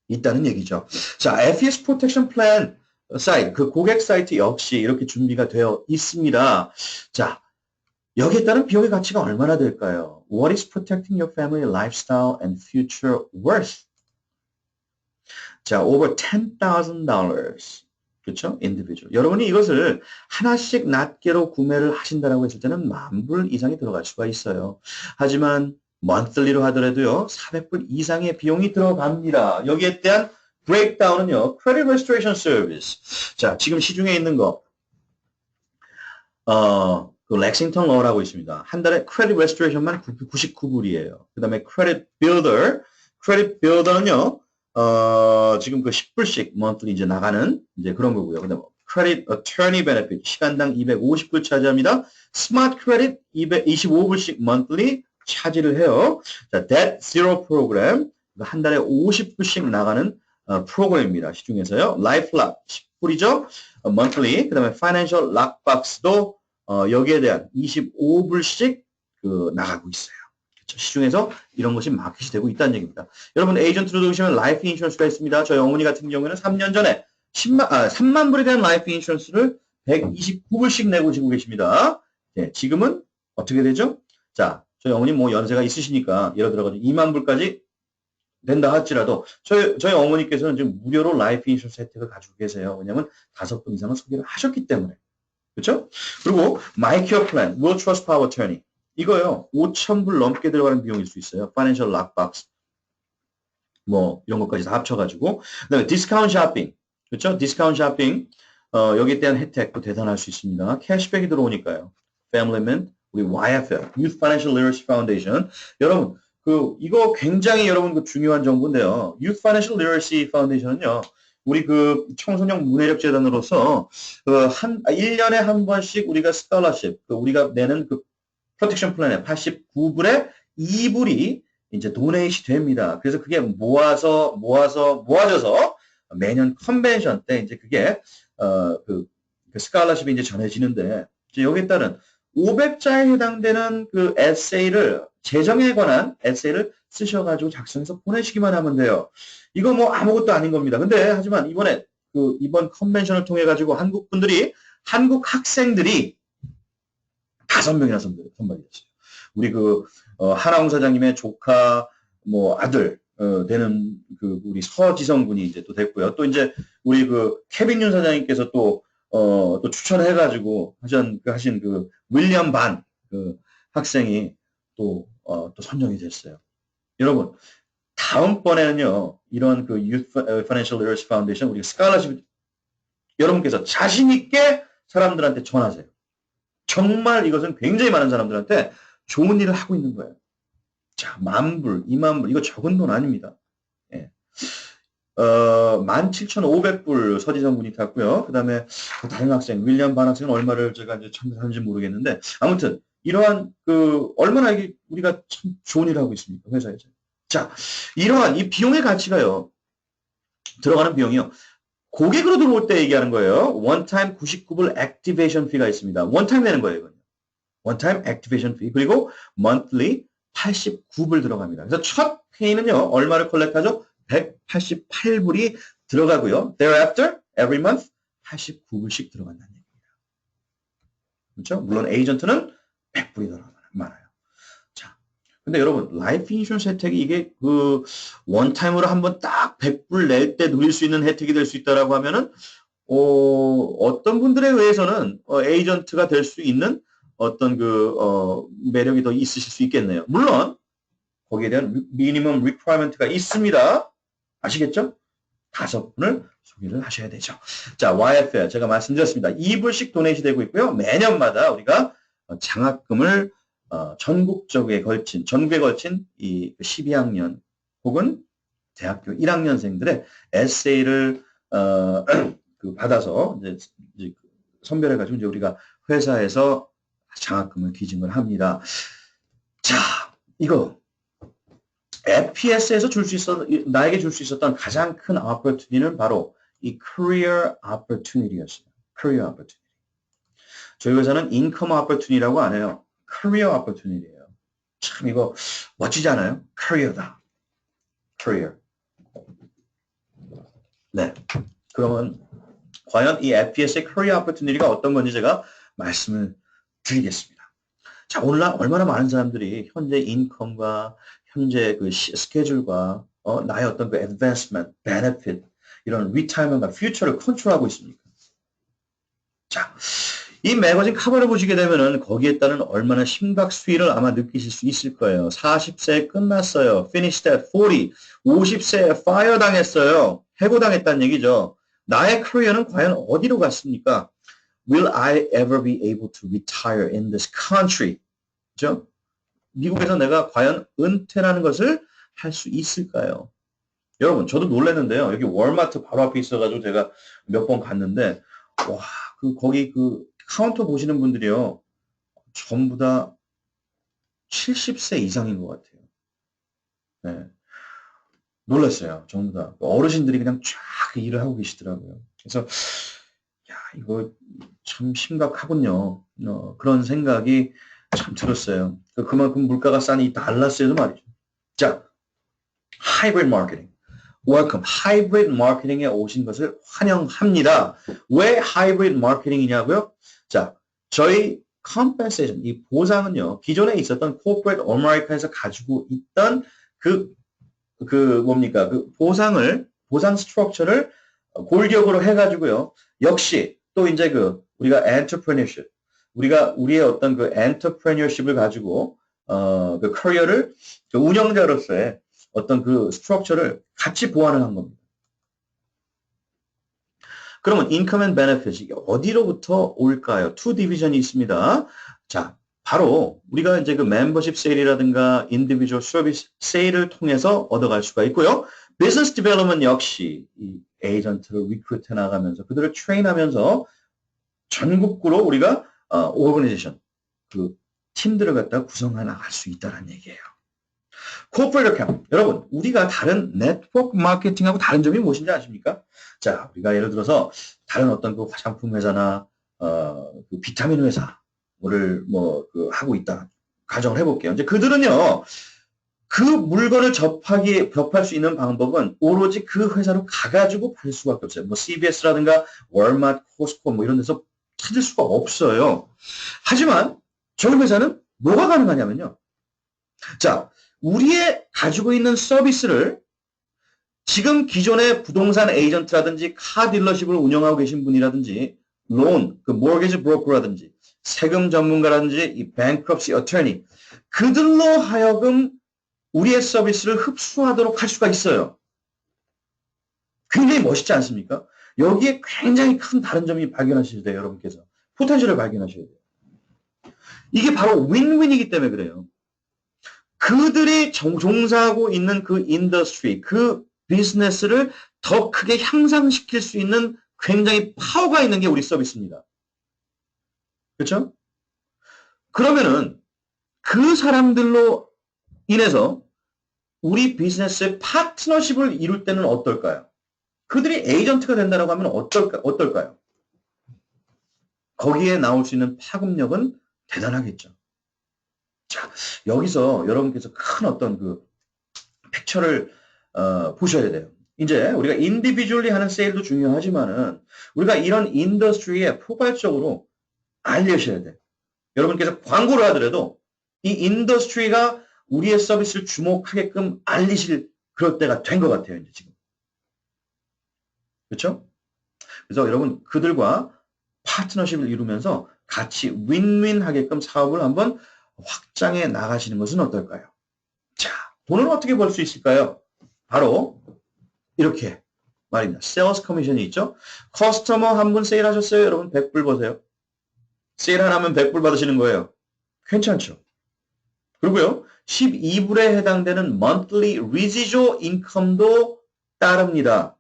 있다는 얘기죠. 자, FES 프로텍션 플랜 사이트, 그 고객 사이트 역시 이렇게 준비가 되어 있습니다. 자, 여기에 따른 비용의 가치가 얼마나 될까요? What is protecting your family lifestyle and future worth? 자, over $10,000. 그렇죠? individual. 여러분이 이것을 하나씩 낱개로 구매를 하신다라고 했을 때는 10,000불 이상이 들어갈 수가 있어요. 하지만 monthly로 하더라도요. 400불 이상의 비용이 들어갑니다. 여기에 대한 브레이크다운은요. credit restoration service. 자, 지금 시중에 있는 거 그 렉싱턴 러라고 있습니다. 한 달에 credit restoration만 99불이에요. 그 다음에 credit builder는요. 지금 그 10불씩 monthly 이제 나가는 이제 그런 거고요. 그다음에 credit attorney benefit 시간당 250불 차지합니다. smart credit 225불씩 monthly 차지를 해요. 자, debt zero program 한 달에 50불씩 나가는 프로그램입니다. 시중에서요. lifelock 10불이죠. monthly 그다음에 financial lockbox도 여기에 대한 25불씩 그 나가고 있어요. 시중에서 이런 것이 마켓이 되고 있다는 얘기입니다. 여러분 에이전트로 들어오시면 라이프 인슈런스가 있습니다. 저희 어머니 같은 경우에는 3년 전에 3만 불에 대한 라이프 인슈런스를 129불씩 내고 지고 계십니다. 네, 지금은 어떻게 되죠? 자, 저희 어머니 뭐 연세가 있으시니까 예를 들어가지고 2만 불까지 된다 할지라도 저희 어머니께서는 지금 무료로 라이프 인슈런스 혜택을 가지고 계세요. 왜냐하면 5분 이상은 소개를 하셨기 때문에. 그렇죠? 그리고 마이큐어 플랜, Will Trust Power Attorney 이거요. 5,000불 넘게 들어가는 비용일 수 있어요. Financial Lockbox 뭐 이런 것까지 다 합쳐가지고 그다음에 디스카운트 쇼핑 그렇죠? 디스카운트 쇼핑 여기에 대한 혜택도 대단할 수 있습니다. 캐시백이 들어오니까요. Family Mint, 우리 YFL, Youth Financial Literacy Foundation 여러분 이거 굉장히 여러분 중요한 정보인데요. Youth Financial Literacy Foundation은요, 우리 청소년 문해력 재단으로서 1년에 한 번씩 우리가 스칼러십, 우리가 내는 프로텍션 플랜에 89불에 2불이 이제 도네이시 됩니다. 그래서 그게 모아져서 매년 컨벤션 때 이제 그게 스칼러십이 이제 전해지는데, 여기에 따른 500자에 해당되는 에세이를, 재정에 관한 에세이를 쓰셔가지고 작성해서 보내시기만 하면 돼요. 이거 아무것도 아닌 겁니다. 근데 하지만 이번 컨벤션을 통해 가지고 한국 학생들이 5명이나 선발이 됐어요. 우리 하나홍 사장님의 조카, 아들, 되는 우리 서지성 군이 이제 또 됐고요. 또 이제 우리 케빈 윤 사장님께서 또 추천해가지고 하신 윌리엄 반, 학생이 또 선정이 됐어요. 여러분, 다음번에는요, 이런 Youth Financial Literacy Foundation, 우리 스칼러십, 여러분께서 자신있게 사람들한테 전하세요. 정말 이것은 굉장히 많은 사람들한테 좋은 일을 하고 있는 거예요. 자, 10,000불, 20,000불, 이거 적은 돈 아닙니다. 예. 17,500불 서지성 군이 탔고요. 그 다음에 다른 학생, 윌리엄 반 학생은 얼마를 제가 이제 참석하는지 모르겠는데, 아무튼, 이러한, 얼마나 우리가 참 좋은 일을 하고 있습니까? 회사에서. 자, 이러한 이 비용의 가치가요, 들어가는 비용이요, 고객으로 들어올 때 얘기하는 거예요. 원타임 99불 액티베이션 피가 있습니다. 원타임 내는 거예요, 이건. 원타임 액티베이션 피. 그리고 monthly 89불 들어갑니다. 그래서 첫 페이는요, 얼마를 컬렉하죠? 188불이 들어가고요. Thereafter, every month 89불씩 들어간다는 얘기입니다. 그렇죠? 물론 에이전트는 100불이 더 많아요. 자, 근데 여러분, 라이프 인슈런스 혜택이 이게 원타임으로 한번 딱 100불 낼 때 누릴 수 있는 혜택이 될 수 있다라고 하면은, 어떤 분들에 의해서는 에이전트가 될 수 있는 어떤 매력이 더 있으실 수 있겠네요. 물론, 거기에 대한 미니멈 리퀘어먼트가 있습니다. 아시겠죠? 5분을 소개를 하셔야 되죠. 자, YFL 제가 말씀드렸습니다. 2불씩 도네이트 되고 있고요. 매년마다 우리가 장학금을 전국에 걸친 이 12학년 혹은 대학교 1학년생들의 에세이를 받아서 이제 선별해가지고 이제 우리가 회사에서 장학금을 기증을 합니다. 자, 이거 FPS에서 나에게 줄 수 있었던 가장 큰 opportunity는 바로 이 career opportunity였어요. career opportunity. 저희 회사는 income opportunity라고 안 해요. career opportunity예요. 참 이거 멋지지 않아요? career다. career. 네. 그러면 과연 이 FPS의 career opportunity가 어떤 건지 제가 말씀을 드리겠습니다. 자, 오늘날 얼마나 많은 사람들이 현재 인컴과 현재 스케줄과 나의 어떤 advancement, benefit, 이런 retirement과 future를 컨트롤하고 있습니까? 자, 이 매거진 커버를 보시게 되면은 거기에 따른 얼마나 심각 수위를 아마 느끼실 수 있을 거예요. 40세에 끝났어요. finished at 40. 50세에 fire 당했어요. 해고당했다는 얘기죠. 나의 커리어는 과연 어디로 갔습니까? Will I ever be able to retire in this country? 그죠? 미국에서 내가 과연 은퇴라는 것을 할 수 있을까요? 여러분, 저도 놀랐는데요. 여기 월마트 바로 앞에 있어가지고 제가 몇 번 갔는데, 와, 거기 카운터 보시는 분들이요. 전부 다 70세 이상인 것 같아요. 네. 놀랐어요. 전부 다. 어르신들이 그냥 쫙 일을 하고 계시더라고요. 그래서, 야, 이거 참 심각하군요. 그런 생각이 참 들었어요. 그만큼 물가가 싸니 달라스에도 말이죠. 자, 하이브리드 마케팅. Welcome. 하이브리드 마케팅에 오신 것을 환영합니다. 왜 하이브리드 마케팅이냐고요? 자, 저희 compensation, 이 보상은요, 기존에 있었던 corporate America에서 가지고 있던 뭡니까? 보상 스트럭처를 골격으로 해가지고요. 역시 또 이제 우리가 entrepreneurship, 우리의 어떤 entrepreneurship을 가지고, 커리어를, 운영자로서의 어떤 스트럭처를 같이 보완을 한 겁니다. 그러면 income and benefits, 이게 어디로부터 올까요? two division이 있습니다. 자, 바로 우리가 이제 그 멤버십 세일이라든가 인디비주얼 서비스 세일을 통해서 얻어갈 수가 있고요. 비즈니스 디벨롭먼트 역시 이 에이전트를 리크루트 나가면서 그들을 트레인하면서 전국구로 우리가 오거니제이션 그 팀들을 갖다 구성해 나갈 수 있다는 얘기예요. 코퍼레이트 어카운트. 여러분, 우리가 다른 네트워크 마케팅하고 다른 점이 무엇인지 아십니까? 자, 우리가 예를 들어서 다른 어떤 그 화장품 회사나 그 비타민 회사를 그 하고 있다. 가정을 해볼게요. 이제 그들은요, 그 물건을 접할 수 있는 방법은 오로지 그 회사로 가가지고 팔 수밖에 없어요. 뭐 CVS라든가 월마트, 코스코 뭐 이런 데서 찾을 수가 없어요. 하지만 저희 회사는 뭐가 가능하냐면요. 자, 우리의 가지고 있는 서비스를 지금 기존의 부동산 에이전트라든지 카 딜러십을 운영하고 계신 분이라든지 론, 그 모르게지 브로커라든지 세금 전문가라든지 이 뱅크럽시 어터니 그들로 하여금 우리의 서비스를 흡수하도록 할 수가 있어요. 굉장히 멋있지 않습니까? 여기에 굉장히 큰 다른 점이 발견하셔야 돼요, 여러분께서. 포텐셜을 발견하셔야 돼요. 이게 바로 윈윈이기 때문에 그래요. 그들이 종사하고 있는 그 인더스트리, 그 비즈니스를 더 크게 향상시킬 수 있는 굉장히 파워가 있는 게 우리 서비스입니다. 그렇죠? 그러면은 그 사람들로 인해서 우리 비즈니스의 파트너십을 이룰 때는 어떨까요? 그들이 에이전트가 된다고 하면 어떨까요? 거기에 나올 수 있는 파급력은 대단하겠죠. 자, 여기서 여러분께서 큰 어떤 그 픽처를 보셔야 돼요. 이제 우리가 인디비주얼리 하는 세일도 중요하지만은 우리가 이런 인더스트리에 포괄적으로 알려셔야 돼요. 여러분께서 광고를 하더라도 이 인더스트리가 우리의 서비스를 주목하게끔 알리실 그럴 때가 된 것 같아요. 이제 지금. 그렇죠? 그래서 여러분 그들과 파트너십을 이루면서 같이 윈윈하게끔 사업을 한번 확장해 나가시는 것은 어떨까요? 자, 돈을 어떻게 벌 수 있을까요? 바로 이렇게 말입니다. 세일스 커미션이 있죠. 커스터머 한 분 세일하셨어요. 여러분 100불 버세요. 세일 하나면 100불 받으시는 거예요. 괜찮죠? 그리고요. 12불에 해당되는 monthly residual income도 따릅니다.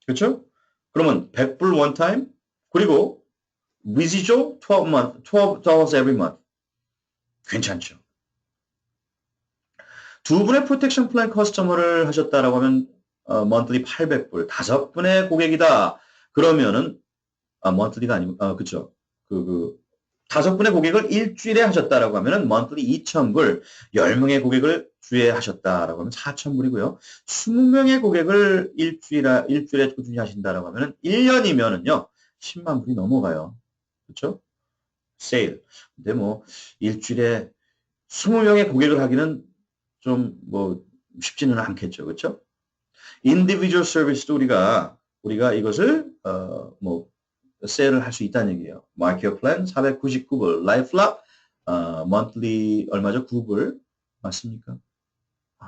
그렇죠? 그러면 100불 one time 그리고 residual 12 every month. 괜찮죠? 두 분의 프로텍션 플랜 커스터머를 하셨다라고 하면 monthly 800불, 다섯 분의 고객이다. 그러면은 monthly가 아니고 그렇죠. 다섯 분의 고객을 일주일에 하셨다라고 하면은 monthly 2,000불, 10명의 고객을 주에 하셨다라고 하면 4,000불이고요. 20명의 고객을 일주일에 꾸준히 하신다라고 하면은 1년이면은요. 10만 불이 넘어가요. 그렇죠? 세일. 근데 뭐 일주일에 20명의 고객을 하기는 좀 뭐 쉽지는 않겠죠. 그렇죠? 인디비주얼 서비스도 우리가 이것을 뭐 세일을 할 수 있다는 얘기예요. 마이케어 플랜 499불, 라이프락 monthly 얼마죠? 9불 맞습니까?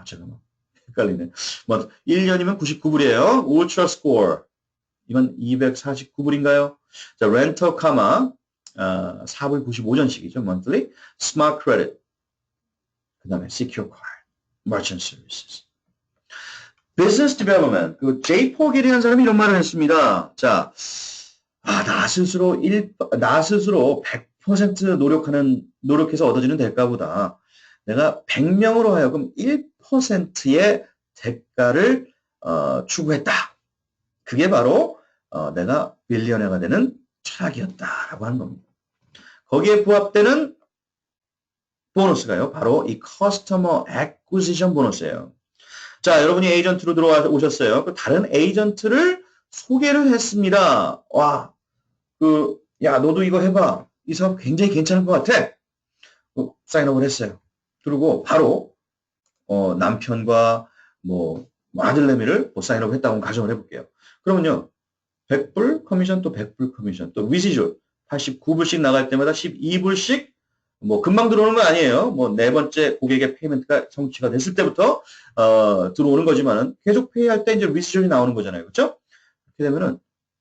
잠깐만 헷갈리네. 뭐 1년이면 99불이에요. 울트라 스코어 이건 249불인가요? 자, 렌터 카마 4불 95전씩이죠. monthly. 스마트 크레딧 그 다음에 secure card, merchant services. business development. 그 J.포겔이라는 사람이 이런 말을 했습니다. 자, 나 스스로 100% 노력해서 얻어지는 대가보다 내가 100명으로 하여금 1%의 대가를 추구했다. 그게 바로 내가 빌리언어가 되는 철학이었다라고 하는 겁니다. 거기에 부합되는 보너스가요. 바로 이 커스터머 애쿠지션 보너스예요. 자, 여러분이 에이전트로 들어오셨어요. 그 다른 에이전트를 소개를 했습니다. 와, 야, 너도 이거 해봐. 이 사업 굉장히 괜찮을 것 같아. 사인업을 했어요. 그리고 바로 남편과 뭐 아들내미를 사인업을 했다고 가정을 해볼게요. 그러면요. 100불 커미션 또 100불 커미션 또 위시졸 89불씩 나갈 때마다 12불씩 뭐 금방 들어오는 건 아니에요. 뭐 네 번째 고객의 페이먼트가 성취가 됐을 때부터 들어오는 거지만은 계속 페이할 때 이제 위시졸이 나오는 거잖아요. 그렇죠? 그렇게 되면은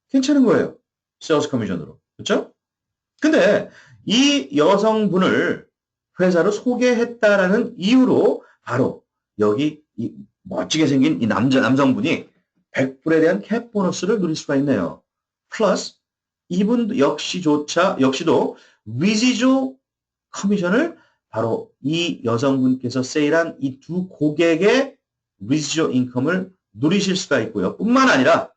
괜찮은 거예요. 세일스 커미션으로. 그렇죠? 근데 이 여성분을 회사로 소개했다라는 이유로 바로 여기 이 멋지게 생긴 이 남성분이 100불에 대한 캡 보너스를 누릴 수가 있네요. 플러스 이분 역시도 리지조 커미션을 바로 이 여성분께서 세일한 이 두 고객의 리지조 인컴을 누리실 수가 있고요. 뿐만 아니라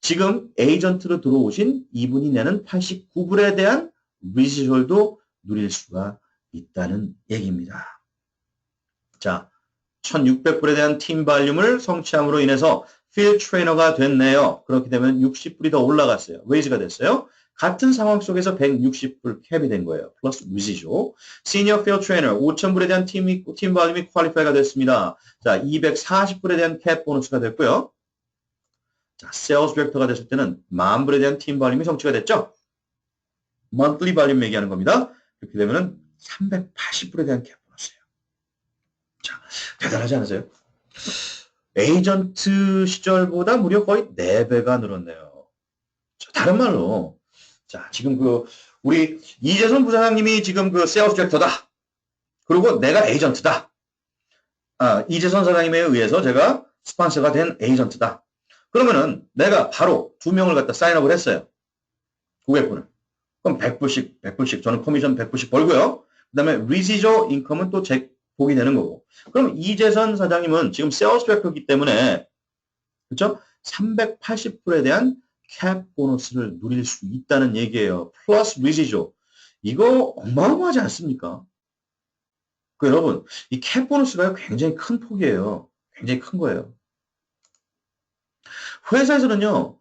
지금 에이전트로 들어오신 이분이 내는 89불에 대한 리지졸도 누릴 수가 있다는 얘기입니다. 자, 1600불에 대한 팀 발륨을 성취함으로 인해서 필드 트레이너가 됐네요. 그렇게 되면 60불이 더 올라갔어요. 레이즈가 됐어요. 같은 상황 속에서 160불 캡이 된 거예요. 플러스 리지조. 시니어 필드 트레이너 5000불에 대한 팀 발륨이 퀄리파이가 됐습니다. 자, 240불에 대한 캡 보너스가 됐고요. 자, 세일즈 디렉터가 됐을 때는 10,000불에 대한 팀 발륨이 성취가 됐죠. monthly 발륨 얘기하는 겁니다. 이렇게 되면은 380불에 대한 캡 보너스예요. 자, 대단하지 않으세요? 에이전트 시절보다 무려 거의 4배가 늘었네요. 자, 다른 말로, 자, 지금 우리 이재선 부사장님이 지금 세일즈 디렉터다. 그리고 내가 에이전트다. 이재선 사장님에 의해서 제가 스폰서가 된 에이전트다. 그러면은 내가 바로 2명을 갖다 사인업을 했어요. 고객분을. 그럼 100불씩 저는 커미션 100불씩 벌고요. 그 다음에 리지조 인컴은 또 제 복이 되는 거고. 그럼 이재선 사장님은 지금 세일즈 디렉터이기 때문에 그렇죠? 380불에 대한 캡 보너스를 누릴 수 있다는 얘기예요. 플러스 리지조. 이거 어마어마하지 않습니까? 여러분, 이 캡 보너스가 굉장히 큰 폭이에요. 굉장히 큰 거예요. 회사에서는요,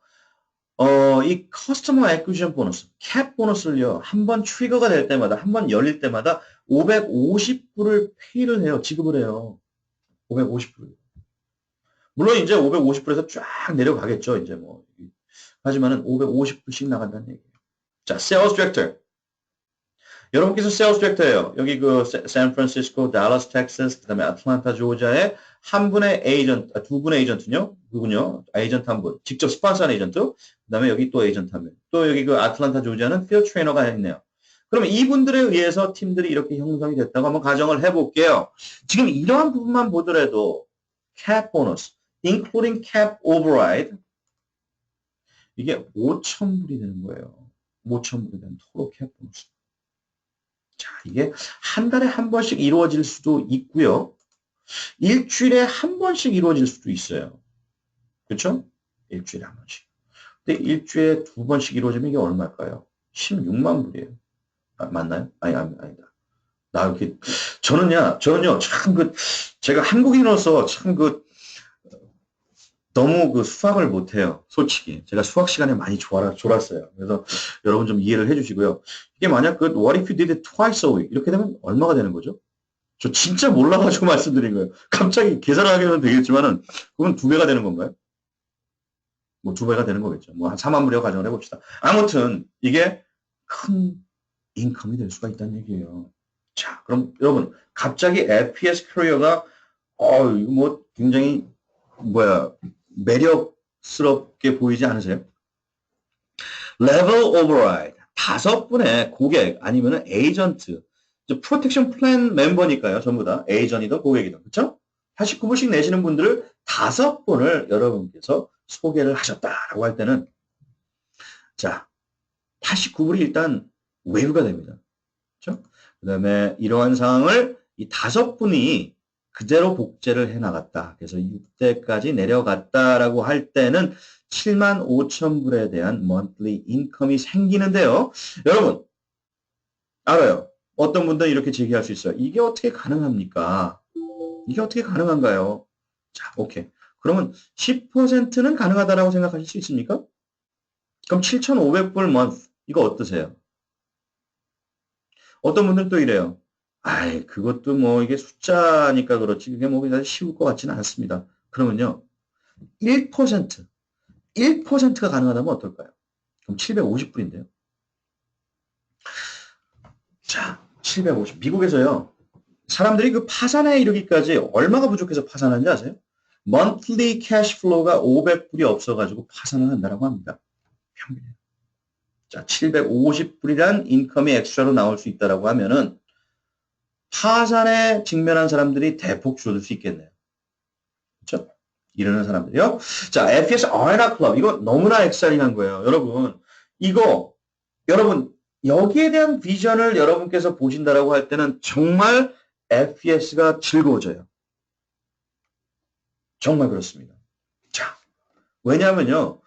이 커스터머 애퀴지션 보너스, 캡 보너스를요, 한 번 트리거가 될 때마다, 한 번 열릴 때마다 550불을 페이를 해요. 지급을 해요. 550불. 물론 이제 550불에서 쫙 내려가겠죠. 이제 뭐. 하지만은 550불씩 나간다는 얘기예요. 자, 세일즈 디렉터. 여러분께서 세일즈 디렉터예요. 여기 샌프란시스코, 달러스, 텍사스, 그다음에 애틀랜타, 조지아의 한 분의 에이전트, 두 분의 에이전트요. 누군요? 에이전트 한 분. 직접 스폰서한 에이전트. 그다음에 여기 또 에이전트 한 분. 또 여기 애틀랜타, 조지아는 필드 트레이너가 있네요. 그러면 이분들에 의해서 팀들이 이렇게 형성이 됐다고 한번 가정을 해볼게요. 지금 이러한 부분만 보더라도 캡 보너스, including cap override 이게 5,000불이 되는 거예요. 5,000불이 되는 토로 캡 보너스. 자, 이게 한 달에 한 번씩 이루어질 수도 있고요. 일주일에 한 번씩 이루어질 수도 있어요. 그렇죠? 일주일에 한 번씩. 근데 일주일에 2번씩 이루어지면 이게 얼마일까요? 16만 불이에요. 맞나요? 아니다. 저는요, 참 제가 한국인으로서 참 너무 수학을 못해요. 솔직히. 제가 수학 시간에 많이 졸았어요. 그래서 여러분 좀 이해를 해주시고요. 이게 만약 what if you did it twice a week? 이렇게 되면 얼마가 되는 거죠? 저 진짜 몰라가지고 말씀드린 거예요. 갑자기 계산을 하게 하면 되겠지만은, 그건 2배가 되는 건가요? 뭐 2배가 되는 거겠죠. 뭐 한 4만 불이라고 가정을 해봅시다. 아무튼, 이게 큰 인컴이 될 수가 있다는 얘기예요. 자, 그럼 여러분, 갑자기 FPS 커리어가, 이거 뭐 굉장히, 매력스럽게 보이지 않으세요? 레벨 오버라이드. 5분의 고객 아니면 에이전트. 프로텍션 플랜 멤버니까요. 전부 다. 에이전이든 고객이든. 그렇죠? 89불씩 내시는 분들을 5분을 여러분께서 소개를 하셨다라고 할 때는 자, 89불이 일단 웨이브가 됩니다. 그렇죠? 그 다음에 이러한 상황을 이 5분이 그대로 복제를 해나갔다. 그래서 6대까지 내려갔다라고 할 때는 75,000불에 대한 monthly income이 생기는데요. 여러분, 알아요. 어떤 분들은 이렇게 제기할 수 있어요. 이게 어떻게 가능합니까? 이게 어떻게 가능한가요? 자, 오케이. 그러면 10%는 가능하다라고 생각하실 수 있습니까? 그럼 7,500불 month. 이거 어떠세요? 어떤 분들은 또 이래요. 그것도 뭐 이게 숫자니까 그렇지 그게 뭐 그냥 쉬울 것 같지는 않습니다. 그러면요. 1%가 가능하다면 어떨까요? 그럼 750불인데요. 자, 750. 미국에서요. 사람들이 파산에 이르기까지 얼마가 부족해서 파산하는지 아세요? monthly cash flow가 500불이 없어가지고 파산을 한다라고 합니다. 평균에. 자, 750불이란 인컴이 엑스트라로 나올 수 있다라고 하면은 파산에 직면한 사람들이 대폭 줄어들 수 있겠네요. 그렇죠? 이러는 사람들이요. 자, FS 아레나 클럽 이거 너무나 엑사이팅한 거예요. 여러분 이거 여러분 여기에 대한 비전을 여러분께서 보신다라고 할 때는 정말 FES가 즐거워져요. 정말 그렇습니다. 자, 왜냐하면요.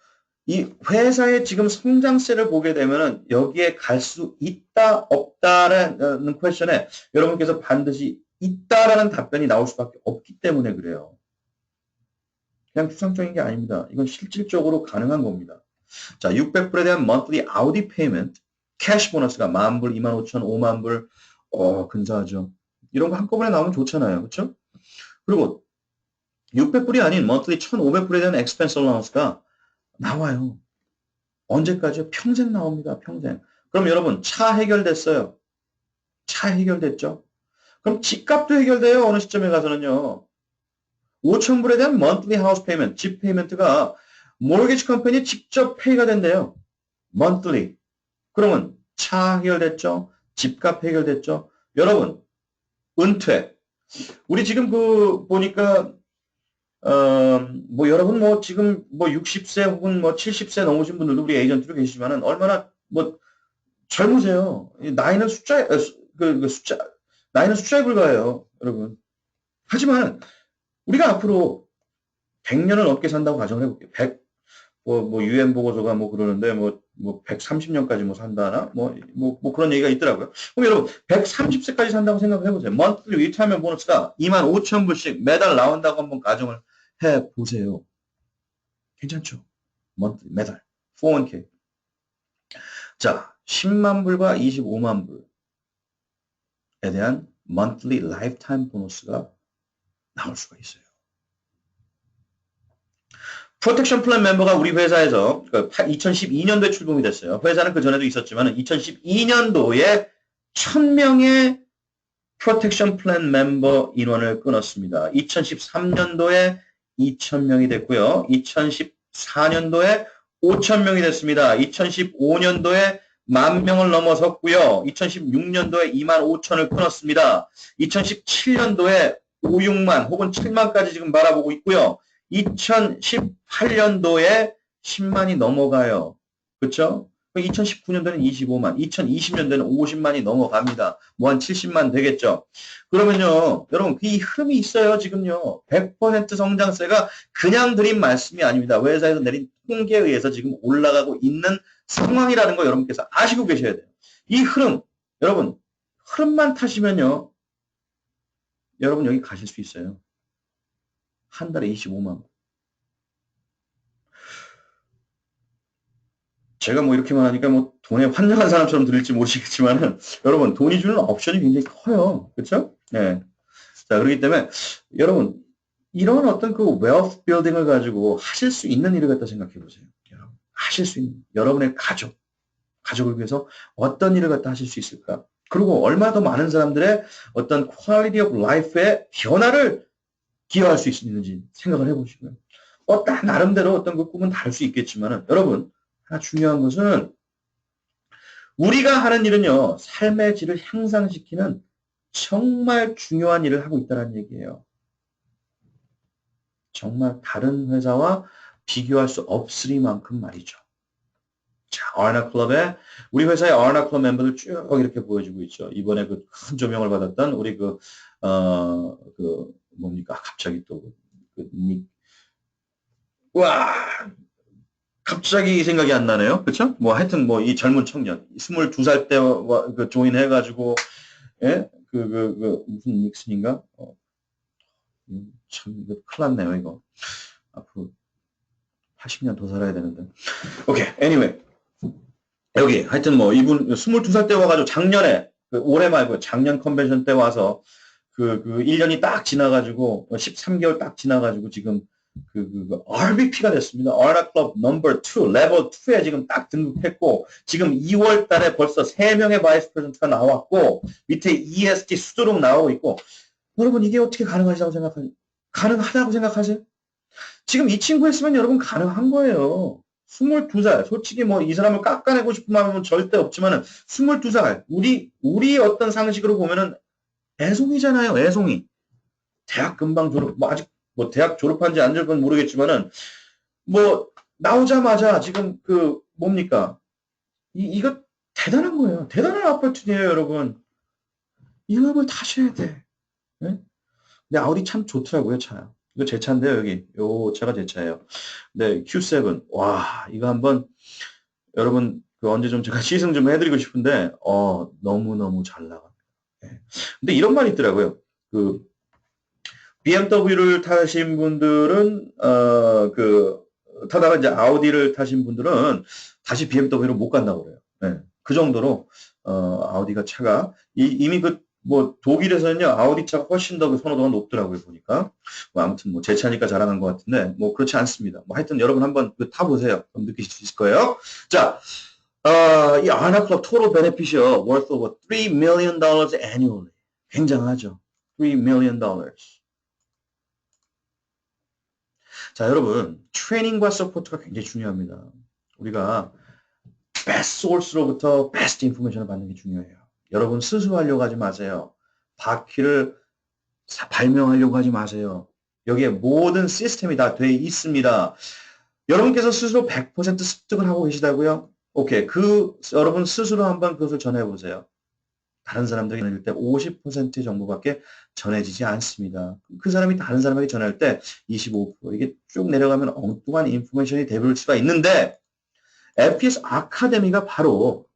이 회사의 지금 성장세를 보게 되면은 여기에 갈 수 있다 없다라는 퀘션에 여러분께서 반드시 있다라는 답변이 나올 수밖에 없기 때문에 그래요. 그냥 추상적인 게 아닙니다. 이건 실질적으로 가능한 겁니다. 자, 600불에 대한 monthly audi payment, 캐시 보너스가 10,000불, 25,000, 50,000불, 근사하죠. 이런 거 한꺼번에 나오면 좋잖아요. 그렇죠? 그리고 600불이 아닌 monthly 1,500불에 대한 expense allowance가 나와요. 언제까지요? 평생 나옵니다. 평생. 그럼 여러분 차 해결됐어요. 차 해결됐죠? 그럼 집값도 해결돼요. 어느 시점에 가서는요. 5,000불에 대한 monthly house payment, 집 페이먼트가 mortgage 컴퍼니 직접 페이가 된대요. monthly. 그러면 차 해결됐죠? 집값 해결됐죠? 여러분 은퇴. 우리 지금 보니까 뭐 여러분 뭐 지금 뭐 60세 혹은 뭐 70세 넘으신 분들도 우리 에이전트로 계시지만은 얼마나 뭐 젊으세요. 나이는 숫자 나이는 숫자에 불과해요, 여러분. 하지만 우리가 앞으로 100년을 넘게 산다고 가정을 해볼게요. 100, UN 보고서가 뭐 그러는데 뭐 130년까지 뭐 산다나? 뭐 그런 얘기가 있더라고요. 그럼 여러분, 130세까지 산다고 생각을 해보세요. monthly retirement 보너스가 25,000불씩 매달 나온다고 한번 가정을 해보세요. 괜찮죠? monthly, 매달. 401k. 자, 10만 불과 25만 불에 대한 monthly lifetime 보너스가 나올 수가 있어요. 프로텍션 플랜 멤버가 우리 회사에서 2012년도에 출범이 됐어요. 회사는 그 전에도 있었지만 2012년도에 1,000명의 프로텍션 플랜 멤버 인원을 끊었습니다. 2013년도에 2,000명이 됐고요. 2014년도에 5,000명이 됐습니다. 2015년도에 10,000명을 넘어섰고요. 2016년도에 25,000을 끊었습니다. 2017년도에 5, 6만 혹은 7만까지 지금 바라보고 있고요. 2018년도에 10만이 넘어가요. 그렇죠? 2019년도에는 25만, 2020년도에는 50만이 넘어갑니다. 뭐 한 70만 되겠죠. 그러면요, 여러분 이 흐름이 있어요. 지금요. 100% 성장세가 그냥 드린 말씀이 아닙니다. 회사에서 내린 통계에 의해서 지금 올라가고 있는 상황이라는 거 여러분께서 아시고 계셔야 돼요. 이 흐름, 여러분 흐름만 타시면요. 여러분 여기 가실 수 있어요. 한 달에 25만 원. 제가 뭐 이렇게만 하니까 뭐 돈에 환장한 사람처럼 들릴지 모르시겠지만은 여러분 돈이 주는 옵션이 굉장히 커요. 그렇죠? 네. 자, 그렇기 때문에 여러분 이런 어떤 그 웨alth 빌딩을 가지고 하실 수 있는 일을 갖다 생각해 보세요. 여러분 하실 수 있는 여러분의 가족을 위해서 어떤 일을 갖다 하실 수 있을까? 그리고 얼마나 더 많은 사람들의 어떤 퀄리티 오브 라이프의 변화를 기여할 수 있는지 생각을 해보시고요. 나름대로 어떤 그 꿈은 다를 수 있겠지만은 여러분 하나 중요한 것은 우리가 하는 일은요 삶의 질을 향상시키는 정말 중요한 일을 하고 있다는 얘기예요. 정말 다른 회사와 비교할 수 없으리만큼 말이죠. 자, 아르나 클럽에 우리 회사의 아르나 클럽 멤버들 쭉 이렇게 보여주고 있죠. 이번에 그 큰 조명을 받았던 우리 뭡니까 갑자기 와 갑자기 생각이 안 나네요. 그렇죠? 뭐 하여튼 뭐 이 젊은 청년 22살 때 그 조인 해가지고 예? 무슨 닉슨인가? 참 이거 큰일 났네요 이거. 앞으로 80년 더 살아야 되는데. 오케이. anyway. 여기 하여튼 뭐 이분 22살 때 와가지고 작년에 올해 말고 작년 컨벤션 때 와서 1년이 딱 지나가지고 13개월 딱 지나가지고 지금 RVP가 됐습니다. 아르나 클럽 넘버 2 레벨 2에 지금 딱 등극했고 지금 2월 달에 벌써 3명의 바이스 프레젠트가 나왔고 밑에 ESG 수두룩 나오고 있고 여러분 이게 어떻게 가능하다고 생각하세요? 지금 이 친구 했으면 여러분 가능한 거예요. 22살. 솔직히 뭐 이 사람을 깎아내고 싶은 마음은 절대 없지만은 22살. 우리 어떤 상식으로 보면은 애송이잖아요. 애송이. 대학 금방 졸업, 뭐 아직 뭐 대학 졸업한지 안 졸업한지 모르겠지만은 뭐 나오자마자 지금 그 뭡니까? 이거 대단한 거예요. 대단한 아파트네요, 여러분. 이걸 타셔야 돼. 네? 근데 아우디 참 좋더라고요, 차. 이거 제 차인데요, 여기. 요 차가 제 차예요. 네, Q7. 와, 이거 한번 여러분 그 언제 좀 제가 시승 좀 해드리고 싶은데 너무너무 잘 나갑니다. 네. 근데 이런 말이 있더라고요. 그 BMW를 타신 분들은 타다가 이제 아우디를 타신 분들은 다시 BMW로 못 간다고 그래요. 네. 그 정도로 아우디가 차가 이미 그 뭐 독일에서는요 아우디 차가 훨씬 더 그 선호도가 높더라고요 보니까. 뭐 아무튼 뭐 제 차니까 자랑한 것 같은데 뭐 그렇지 않습니다. 뭐 하여튼 여러분 한번 그 타보세요. 그럼 느끼실 수 있을 거예요. 자, 이 아나 클럽 total benefit이요 worth over $3 million annually. 굉장하죠. $3 million. 자, 여러분, 트레이닝과 서포트가 굉장히 중요합니다. 우리가 베스트 소스로부터 베스트 인포메이션을 받는 게 중요해요. 여러분 스스로 하려고 하지 마세요. 바퀴를 발명하려고 하지 마세요. 여기에 모든 시스템이 다 돼 있습니다. 여러분께서 스스로 100% 습득을 하고 계시다고요? 오케이. 여러분 스스로 한번 그것을 전해보세요. 다른 사람들이 전할 때 50%의 정보밖에 전해지지 않습니다. 그 사람이 다른 사람에게 전할 때 25% 이게 쭉 내려가면 엉뚱한 인포메이션이 돼버릴 수가 있는데 FPS 아카데미가 바로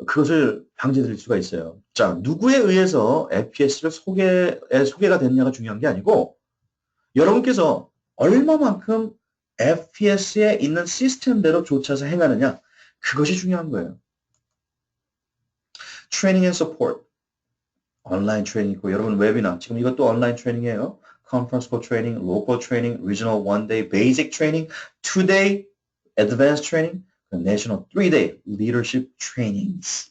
그것을 방지해드릴 수가 있어요. 자, 누구에 의해서 FPS를 소개가 됐냐가 중요한 게 아니고 여러분께서 얼마만큼 FPS에 있는 시스템대로 쫓아서 행하느냐 그것이 중요한 거예요. 트레이닝 앤 서포트 온라인 트레이닝 있고 여러분 웨비나 지금 이것도 온라인 트레이닝이에요. 컨퍼런스 콜 트레이닝, 로컬 트레이닝, 리저널 1day, 베이직 트레이닝, 2day, advanced training, national 3day leadership trainings.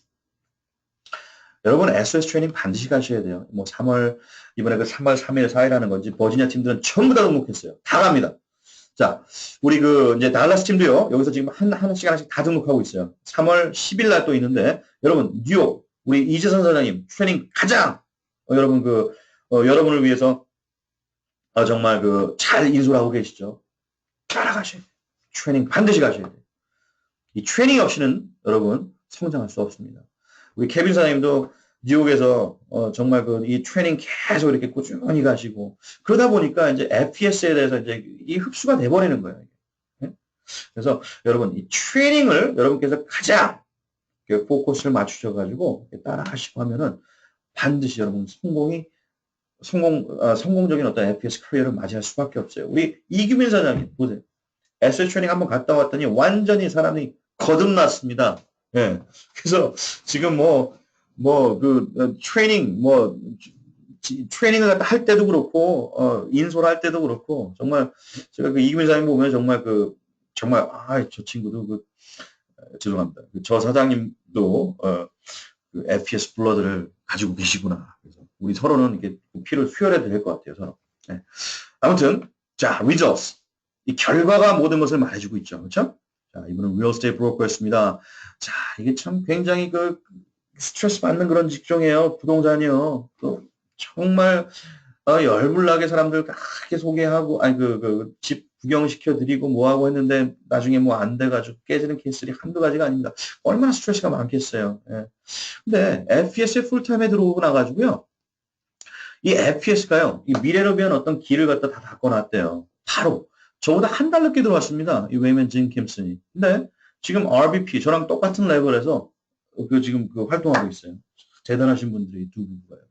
여러분 SOS 트레이닝 반드시 가셔야 돼요. 뭐 3월 이번에 그 3월 3일 4일 하는 건지 버지니아 팀들은 전부 다 등록했어요. 다 갑니다. 자, 우리 그 이제 달라스 팀도요. 여기서 지금 하나씩 다 등록하고 있어요. 3월 10일 날 또 있는데 여러분 뉴욕 우리 이재선 사장님 트레이닝 가장 여러분 여러분을 위해서 정말 잘 인솔하고 계시죠. 따라가셔야 돼요. 트레이닝 반드시 가셔야 돼요. 이 트레이닝 없이는 여러분 성장할 수 없습니다. 우리 케빈 사장님도 뉴욕에서 정말 이 트레이닝 계속 이렇게 꾸준히 가시고 그러다 보니까 이제 FPS에 대해서 이제 이 흡수가 돼버리는 거예요. 네? 그래서 여러분 이 트레이닝을 여러분께서 가장 포커스를 맞추셔가지고 따라하시고 하면은 반드시 여러분 성공적인 어떤 FPS 커리어를 맞이할 수밖에 없어요. 우리 이규민 사장님 보세요. SS 트레이닝 한번 갔다 왔더니 완전히 사람이 거듭났습니다. 예. 그래서 지금 트레이닝을 할 때도 그렇고, 인솔할 때도 그렇고, 정말, 제가 이규민 사장님 보면 정말 저 친구도 죄송합니다. 저 사장님도, FPS 블러드를 가지고 계시구나. 그래서 우리 서로는 이렇게 피를 수혈해야 될 것 같아요, 서로. 네. 아무튼, 자, results. 이 결과가 모든 것을 말해주고 있죠. 그렇죠? 자, 이분은 real estate broker였습니다. 자, 이게 참 굉장히 스트레스 받는 그런 직종이에요. 부동산이요. 또 정말 열불나게 사람들 그렇게 소개하고 아니 집 구경시켜 드리고 뭐하고 했는데 나중에 뭐 안 돼가지고 깨지는 케이스들이 한두 가지가 아닙니다. 얼마나 스트레스가 많겠어요. 예. 근데 FPS에 풀타임에 들어오고 나가지고요. 이 FPS가요. 이 미래를 위한 어떤 길을 갖다 다 바꿔놨대요. 바로 저보다 한 달 늦게 들어왔습니다. 이 웨이먼 진 킴슨이. 근데 지금 RBP 저랑 똑같은 레벨에서 지금 활동하고 있어요. 대단하신 분들이 두 분이에요.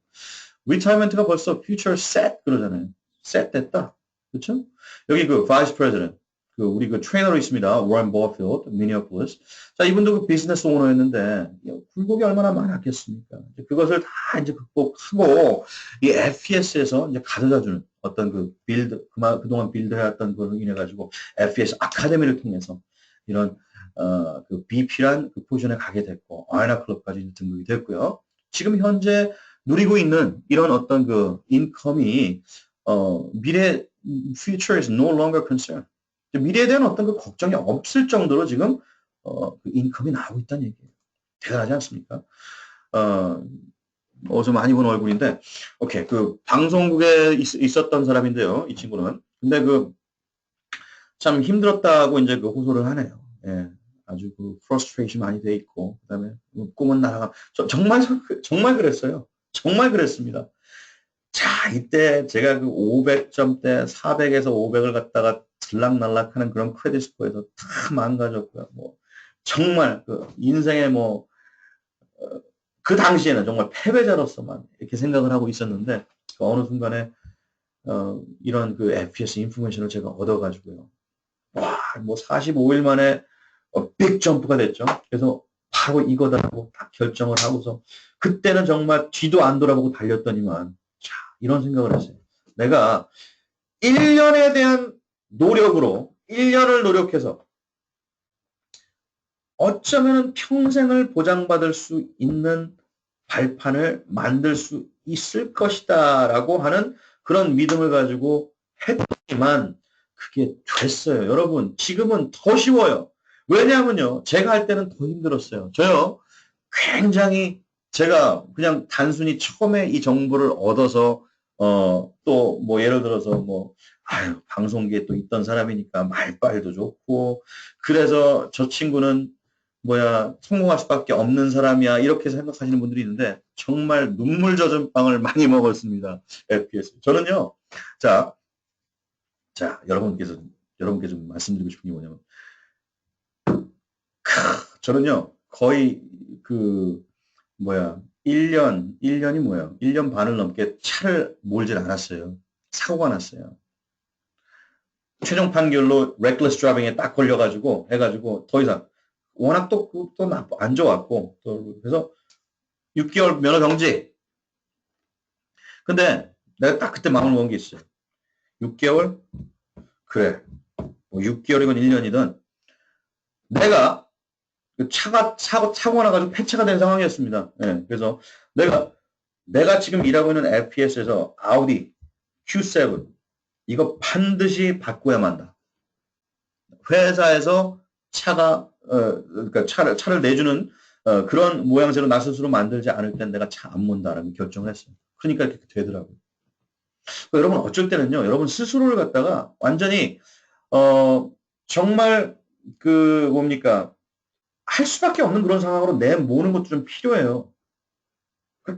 리타이먼트가 벌써 future set 그러잖아요. set 됐다. 그렇죠? 여기 vice president 우리 트레이너로 있습니다. 워런 버필드, 미니어폴리스. 자, 이분도 비즈니스 오너였는데 굴곡이 얼마나 많았겠습니까? 그것을 다 이제 극복하고 이 FPS에서 이제 가져다주는 어떤 그동안 빌드해왔던 걸로 인해 가지고 FPS 아카데미를 통해서 이런 BP란 포지션에 가게 됐고 아이나 클럽까지 등록이 됐고요. 지금 현재 누리고 있는 이런 어떤 인컴이 미래 future is no longer concern. 미래에 대한 어떤 그 걱정이 없을 정도로 지금 그 인컴이 나오고 있다는 얘기예요. 대단하지 않습니까? 어, 어디서 많이 본 얼굴인데, 오케이. 그 방송국에 있었던 사람인데요. 이 친구는. 근데 그 참 힘들었다고 이제 그 호소를 하네요. 예. 아주 그 프러스트레이션 많이 돼 있고, 그다음에 꿈은 날아가. 정말 그랬어요. 정말 그랬습니다. 자, 이때 제가 그 500점대 400에서 500을 갖다가 들락날락하는 그런 크레딧 스코어에서 다 망가졌고요. 뭐 정말 그 인생의 뭐 그 당시에는 정말 패배자로서만 이렇게 생각을 하고 있었는데 그 어느 순간에 이런 그 FPS 인포메이션을 제가 얻어가지고요. 와, 뭐 45일 만에 빅 점프가 됐죠. 그래서 바로 이거다라고 딱 결정을 하고서 그때는 정말 뒤도 안 돌아보고 달렸더니만 자, 이런 생각을 했어요. 내가 1년에 대한 노력으로 1년을 노력해서 어쩌면 평생을 보장받을 수 있는 발판을 만들 수 있을 것이다라고 하는 그런 믿음을 가지고 했지만 그게 됐어요. 여러분, 지금은 더 쉬워요. 왜냐하면요, 제가 할 때는 더 힘들었어요. 저요, 굉장히 제가 그냥 단순히 처음에 이 정보를 얻어서, 또 뭐 예를 들어서 뭐, 아유, 방송계에 또 있던 사람이니까 말빨도 좋고, 그래서 저 친구는 뭐야, 성공할 수밖에 없는 사람이야. 이렇게 생각하시는 분들이 있는데, 정말 눈물 젖은 빵을 많이 먹었습니다. FPS. 저는요, 자, 여러분께 좀 말씀드리고 싶은 게 뭐냐면, 저는요, 거의 그, 뭐야, 1년이 뭐야, 1년 반을 넘게 차를 몰질 않았어요. 사고가 났어요. 최종 판결로 reckless driving에 딱 걸려가지고, 해가지고, 더 이상, 워낙 또 안 좋았고, 또, 그래서 6개월 면허 정지. 근데 내가 딱 그때 마음을 먹은 게 있어요. 6개월? 그래. 뭐 6개월이건 1년이든 내가 그 사고 나가지고 폐차가 된 상황이었습니다. 예, 그래서 내가 지금 일하고 있는 FPS에서 아우디 Q7 이거 반드시 바꿔야만 한다. 회사에서 그러니까 차를 내주는 그런 모양새로 나 스스로 만들지 않을 땐 내가 차 안 몬다라는 결정을 했어요. 그러니까 이렇게 되더라고요. 그러니까 여러분 어쩔 때는요, 여러분 스스로를 갖다가 완전히 정말 그 뭡니까 할 수밖에 없는 그런 상황으로 내모는 것도 좀 필요해요.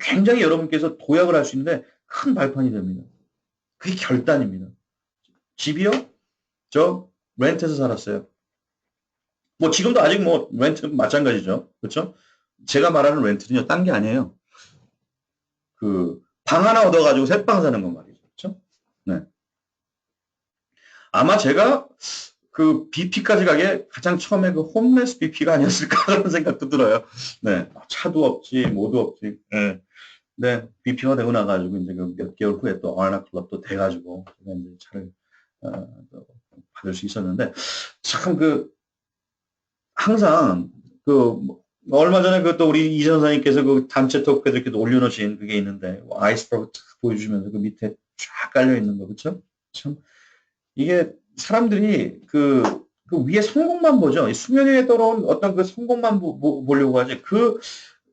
굉장히 여러분께서 도약을 할 수 있는데 큰 발판이 됩니다. 그게 결단입니다. 집이요? 저 렌트에서 살았어요. 뭐 지금도 아직 뭐 렌트 마찬가지죠. 그렇죠? 제가 말하는 렌트는요, 딴 게 아니에요. 그 방 하나 얻어가지고 새방 사는 건 말이죠. 그렇죠? 네. 아마 제가 그 BP까지 가게 가장 처음에 그 홈레스 BP가 아니었을까 그런 생각도 들어요. 네. 차도 없지, 뭐도 없지. 네. 네. BP가 되고 나가지고 이제 그 몇 개월 후에 또 아나 클럽도 돼가지고 제가 이제 차를 받을 수 있었는데 참 그 항상 그 얼마 전에 그 또 우리 이 전사님께서 그 단체 토크에 이렇게 올려놓으신 그게 있는데 아이스버그 탁 보여주면서 그 밑에 쫙 깔려 있는 거 그렇죠? 참 이게 사람들이 그 위에 성공만 보죠. 수면 위에 떠오른 어떤 그 성공만 보려고 하지. 그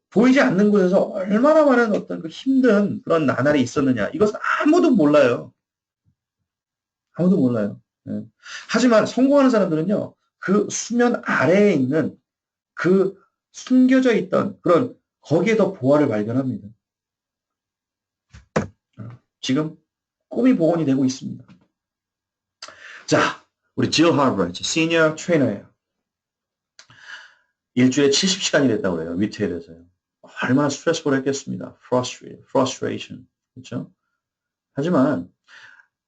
보이지 않는 곳에서 얼마나 많은 어떤 그 힘든 그런 나날이 있었느냐. 이것은 아무도 몰라요. 아무도 몰라요. 예. 하지만 성공하는 사람들은요, 그 수면 아래에 있는 그 숨겨져 있던 그런 거기에 더 보화를 발견합니다. 지금 꿈이 복원이 되고 있습니다. 자, 우리 질 하버트, 시니어 트레이너예요. 일주일에 70시간이 됐다고 그래요. 위트헬에서요. 얼마나 스트레스풀 했겠습니다. frustration. 그렇죠? 하지만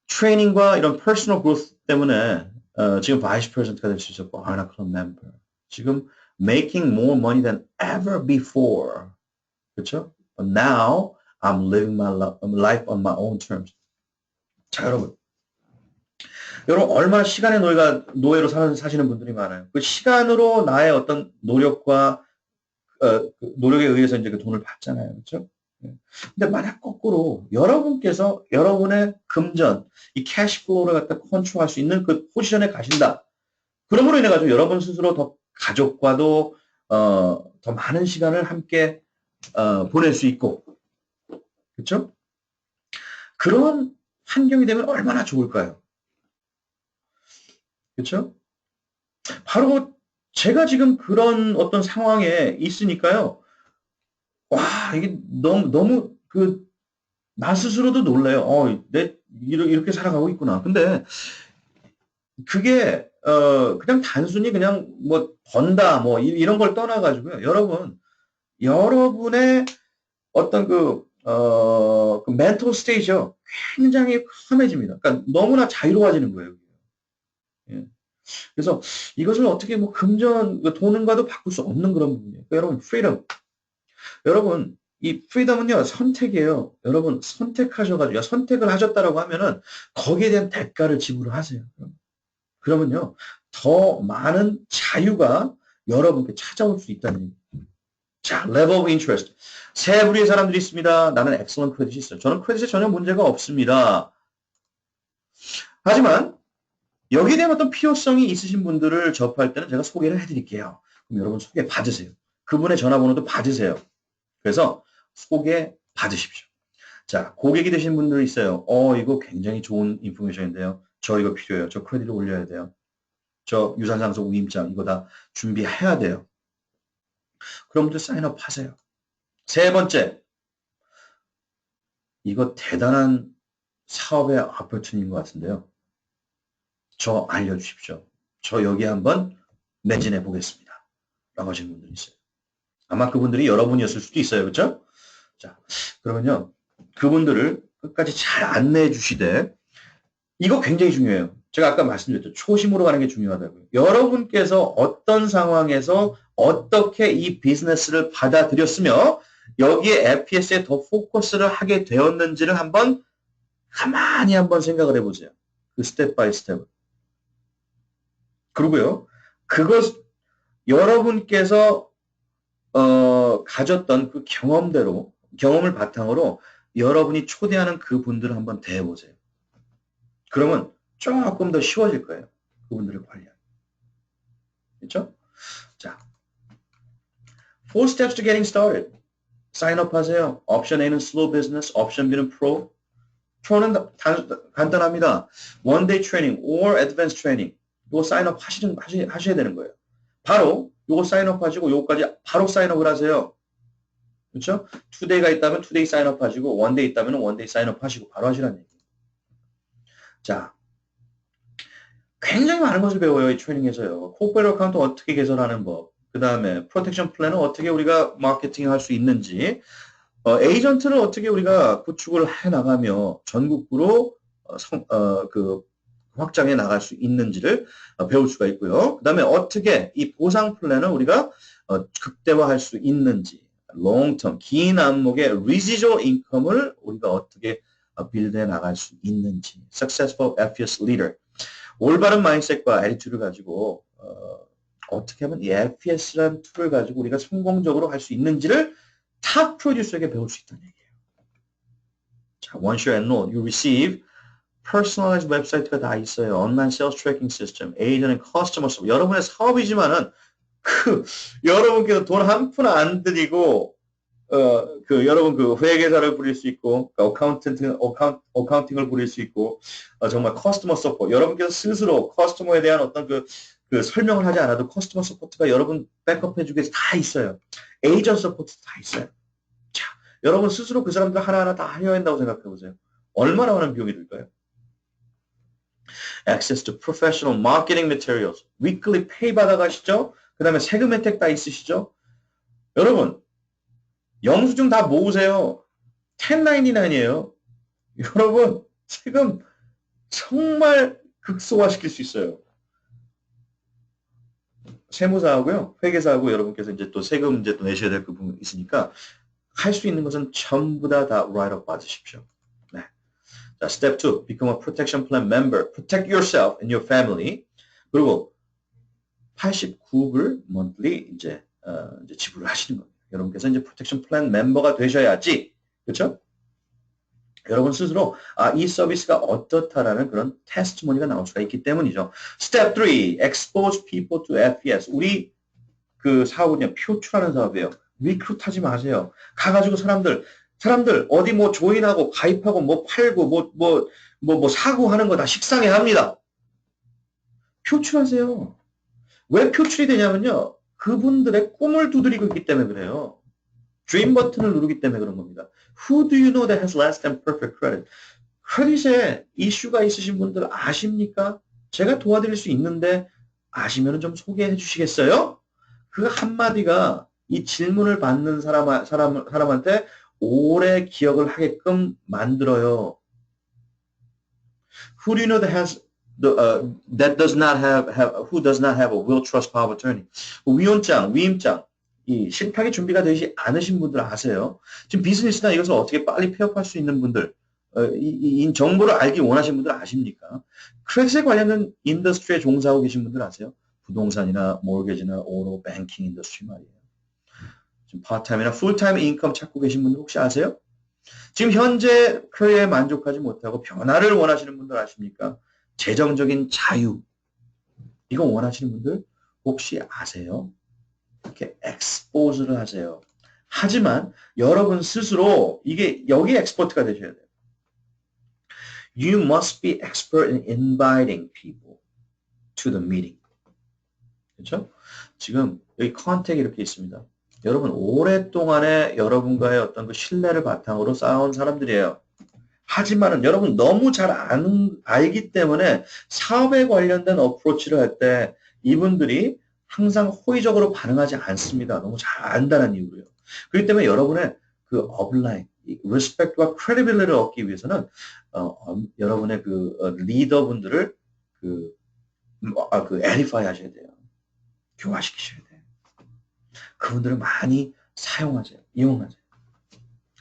트레이닝과 이런 퍼스널 그로스 때문에 지금 바이스 프레젠트가 될 수 있었고 아나 클럽 멤버. 지금 making more money than ever before. 그렇죠? But now I'm living my life on my own terms. 자, 여러분 얼마나 시간의 노예로 사시는 분들이 많아요. 그 시간으로 나의 어떤 노력과 그 노력에 의해서 이제 그 돈을 받잖아요. 그렇죠? 근데 만약 거꾸로 여러분께서 여러분의 금전, 이 캐시플로우를 갖다 컨트롤할 수 있는 그 포지션에 가신다. 그러므로 인해 가지고 여러분 스스로 더 가족과도 더 많은 시간을 함께 보낼 수 있고, 그렇죠? 그런 환경이 되면 얼마나 좋을까요? 그렇죠? 바로 제가 지금 그런 어떤 상황에 있으니까요. 와, 이게 너무 나 스스로도 놀래요. 이렇게 살아가고 있구나. 근데 그게 그냥 단순히 그냥 뭐 번다 뭐 이런 걸 떠나가지고요. 여러분의 어떤 그 멘탈 스테이지요. 굉장히 환해집니다. 그러니까 너무나 자유로워지는 거예요. 예. 그래서 이것을 어떻게 뭐 돈과도 바꿀 수 없는 그런 부분이에요. 그러니까 여러분, 프리덤. 여러분, 이 프리덤은요, 선택이에요. 여러분, 선택하셔가지고, 선택을 하셨다라고 하면은 거기에 대한 대가를 지불하세요. 그러면요, 더 많은 자유가 여러분께 찾아올 수 있다는 얘기예요. 자, level of interest. 세 부류의 사람들이 있습니다. 나는 excellent 크레딧이 있어요. 저는 크레딧에 전혀 문제가 없습니다. 하지만 여기에 대한 어떤 필요성이 있으신 분들을 접할 때는 제가 소개를 해드릴게요. 그럼 여러분 소개 받으세요. 그분의 전화번호도 받으세요. 그래서 소개 받으십시오. 자, 고객이 되신 분들 있어요. 이거 굉장히 좋은 인포메이션인데요. 저 이거 필요해요. 저 크레딧을 올려야 돼요. 저 유산상속 위임장 이거 다 준비해야 돼요. 그럼 분들 사인업 하세요. 세 번째, 이거 대단한 사업의 아포트인 것 같은데요. 저 알려주십시오. 저 여기 한번 매진해 보겠습니다. 라고 하시는 분들이 있어요. 아마 그분들이 여러분이었을 수도 있어요. 그렇죠? 자, 그러면요. 그분들을 끝까지 잘 안내해 주시되 이거 굉장히 중요해요. 제가 아까 말씀드렸죠. 초심으로 가는 게 중요하다고요. 여러분께서 어떤 상황에서 어떻게 이 비즈니스를 받아들였으며 여기에 FPS에 더 포커스를 하게 되었는지를 가만히 한번 생각을 해보세요. 그 스텝 바이 스텝. 그리고요. 그것 여러분께서 가졌던 그 경험을 바탕으로 여러분이 초대하는 그 분들을 한번 대해보세요. 그러면 조금 더 쉬워질 거예요. 그분들을 관리하기. 그렇죠? 자, 4 steps to getting started. sign up 하세요. 옵션 A는 slow business, 옵션 B는 pro. pro는 간단합니다. one day training or advanced training. 이거 sign up 하셔야 되는 거예요. 바로 요거 sign up 하시고 요거까지 바로 sign up을 하세요. 그렇죠? 2day가 있다면 2day sign up 하시고 1day 있다면 1day sign up 하시고 바로 하시라는 얘기예요. 자, 굉장히 많은 것을 배워요. 이 트레이닝에서요. 코퍼레이트 어카운트 어떻게 개설하는 법, 그 다음에 프로텍션 플랜을 어떻게 우리가 마케팅할 수 있는지, 에이전트를 어떻게 우리가 구축을 해나가며 전국구로 확장해 나갈 수 있는지를 배울 수가 있고요. 그 다음에 어떻게 이 보상 플랜을 우리가 극대화할 수 있는지, 롱텀, 긴 안목의 residual income을 우리가 어떻게 빌드해 나갈 수 있는지, successful FPS leader. 올바른 마인드셋과 애티튜드를 가지고 어떻게 하면 이 FPS라는 툴을 가지고 우리가 성공적으로 할 수 있는지를 탑 프로듀서에게 배울 수 있다는 얘기예요. 자, once you enroll, you receive personalized 웹사이트가 다 있어요. online sales tracking system, agent and customer support. 여러분의 사업이지만은 여러분께서 돈 한 푼 안 들이고 여러분 회계사를 부릴 수 있고, 어카운팅을 부릴 수 있고, 정말 커스터머 서포트. 여러분께서 스스로 커스터머에 대한 어떤 설명을 하지 않아도 커스터머 서포트가 여러분 백업해 주기 위해서 다 있어요. 에이전 서포트 다 있어요. 자, 여러분 스스로 그 사람들 하나하나 다 하려야 한다고 생각해 보세요. 얼마나 많은 비용이 들까요? Access to professional marketing materials. weekly pay 받아가시죠? 그 다음에 세금 혜택 다 있으시죠? 여러분, 영수증 다 모으세요. 1099이에요. 여러분, 세금 정말 극소화시킬 수 있어요. 세무사하고요, 회계사하고 여러분께서 이제 또 세금 이제 또 내셔야 될 부분이 있으니까 할 수 있는 것은 전부 다 write-up 받으십시오. 네. 자, step 2, become a protection plan member. Protect yourself and your family. 그리고 89불 monthly 이제 지불을 하시는 겁니다. 여러분께서 이제 프로텍션 플랜 멤버가 되셔야지, 그렇죠? 여러분 스스로 이 서비스가 어떻다라는 그런 테스트모니가 나올 수가 있기 때문이죠. Step 3, expose people to FES. 우리 그 사업은요, 표출하는 사업이에요. 리크루트하지 마세요. 가가지고 사람들 어디 뭐 조인하고 가입하고 뭐 팔고 뭐 사고 하는 거 다 식상해 합니다. 표출하세요. 왜 표출이 되냐면요. 그분들의 꿈을 두드리고 있기 때문에 그래요. 드림 버튼을 누르기 때문에 그런 겁니다. Who do you know that has less than perfect credit? 크레딧에 이슈가 있으신 분들 아십니까? 제가 도와드릴 수 있는데 아시면 좀 소개해 주시겠어요? 그 한마디가 이 질문을 받는 사람한테 오래 기억을 하게끔 만들어요. Who do you know that has that does not who does not have a will, trust, power of attorney? 위원장, 위임장, 이 실패하게 준비가 되지 않으신 분들 아세요? 지금 비즈니스나 이것을 어떻게 빨리 폐업할 수 있는 분들, 이 정보를 알기 원하시는 분들 아십니까? 크레딧에 관련된 인더스트리에 종사하고 계신 분들 아세요? 부동산이나 모르게지나 오로 뱅킹 인더스트리 말이에요. 지금 파트타임이나 풀타임 인컴 찾고 계신 분들 혹시 아세요? 지금 현재 커리어에 만족하지 못하고 변화를 원하시는 분들 아십니까? 재정적인 자유. 이거 원하시는 분들 혹시 아세요? 이렇게 엑스포즈를 하세요. 하지만 여러분 스스로 이게 여기 엑스퍼트가 되셔야 돼요. You must be expert in inviting people to the meeting. 그렇죠? 지금 여기 컨택이 이렇게 있습니다. 여러분 오랫동안에 여러분과의 어떤 그 신뢰를 바탕으로 쌓아온 사람들이에요. 하지만은 여러분 너무 잘 알기 때문에 사업에 관련된 어프로치를 할 때 이분들이 항상 호의적으로 반응하지 않습니다. 너무 잘 안다는 이유로요. 그렇기 때문에 여러분의 그 업라인, 리스펙트와 크레디빌리티를 얻기 위해서는 여러분의 그 리더분들을 그 에디파이 하셔야 돼요. 교화시키셔야 돼요. 그분들을 많이 사용하세요. 이용하세요.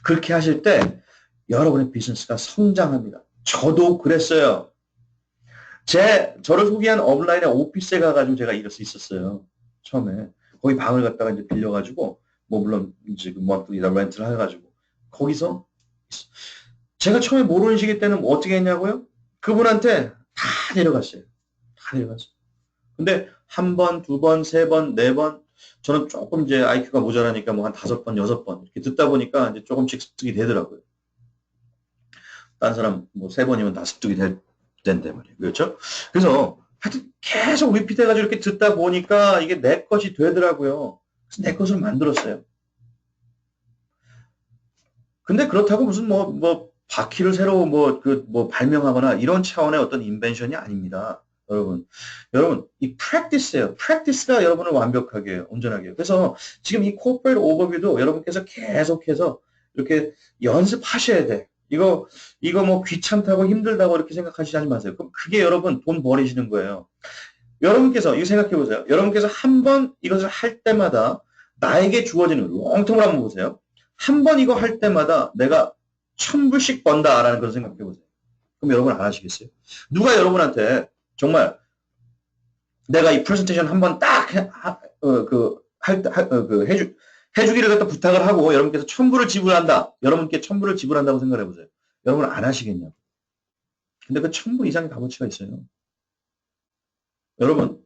그렇게 하실 때 여러분의 비즈니스가 성장합니다. 저도 그랬어요. 저를 소개한 업라인의 오피스에 가가지고 제가 일할 수 있었어요. 처음에. 거기 방을 갖다가 이제 빌려가지고, 뭐, 물론, 이제 그 monthly나 렌트를 해가지고, 거기서, 제가 처음에 모르는 시기 때는 뭐 어떻게 했냐고요? 그분한테 다 내려갔어요. 다 내려갔어요. 근데 한 번, 두 번, 세 번, 네 번, 저는 조금 이제 IQ가 모자라니까 뭐 한 5번, 6번, 이렇게 듣다 보니까 이제 조금씩 습득이 되더라고요. 딴 사람 뭐 3번이면 다 습득이 된단 말이에요. 그렇죠? 그래서 하여튼 계속 리피트 해가지고 이렇게 듣다 보니까 이게 내 것이 되더라고요. 그래서 내 것을 만들었어요. 근데 그렇다고 무슨 바퀴를 새로 발명하거나 이런 차원의 어떤 인벤션이 아닙니다. 여러분, 이 프랙티스예요. 프랙티스가 여러분을 완벽하게 해요. 온전하게 해요. 그래서 지금 이 코퍼레이트 오버뷰도 여러분께서 계속해서 이렇게 연습하셔야 돼. 이거 뭐 귀찮다고 힘들다고 이렇게 생각하시지 마세요. 그럼 그게 여러분 돈 버리시는 거예요. 여러분께서 이거 생각해 보세요. 여러분께서 한 번 이것을 할 때마다 나에게 주어지는 롱텀을 한번 보세요. 한 번 이거 할 때마다 내가 1,000불씩 번다라는 걸 생각해 보세요. 그럼 여러분 안 하시겠어요? 누가 여러분한테 정말 내가 이 프레젠테이션 한번 딱 해주기를 갖다 부탁을 하고 여러분께서 1,000불을 지불한다. 여러분께 1,000불을 지불한다고 생각해 보세요. 여러분 안 하시겠냐고. 근데 그 1,000불 이상의 값어치가 있어요. 여러분,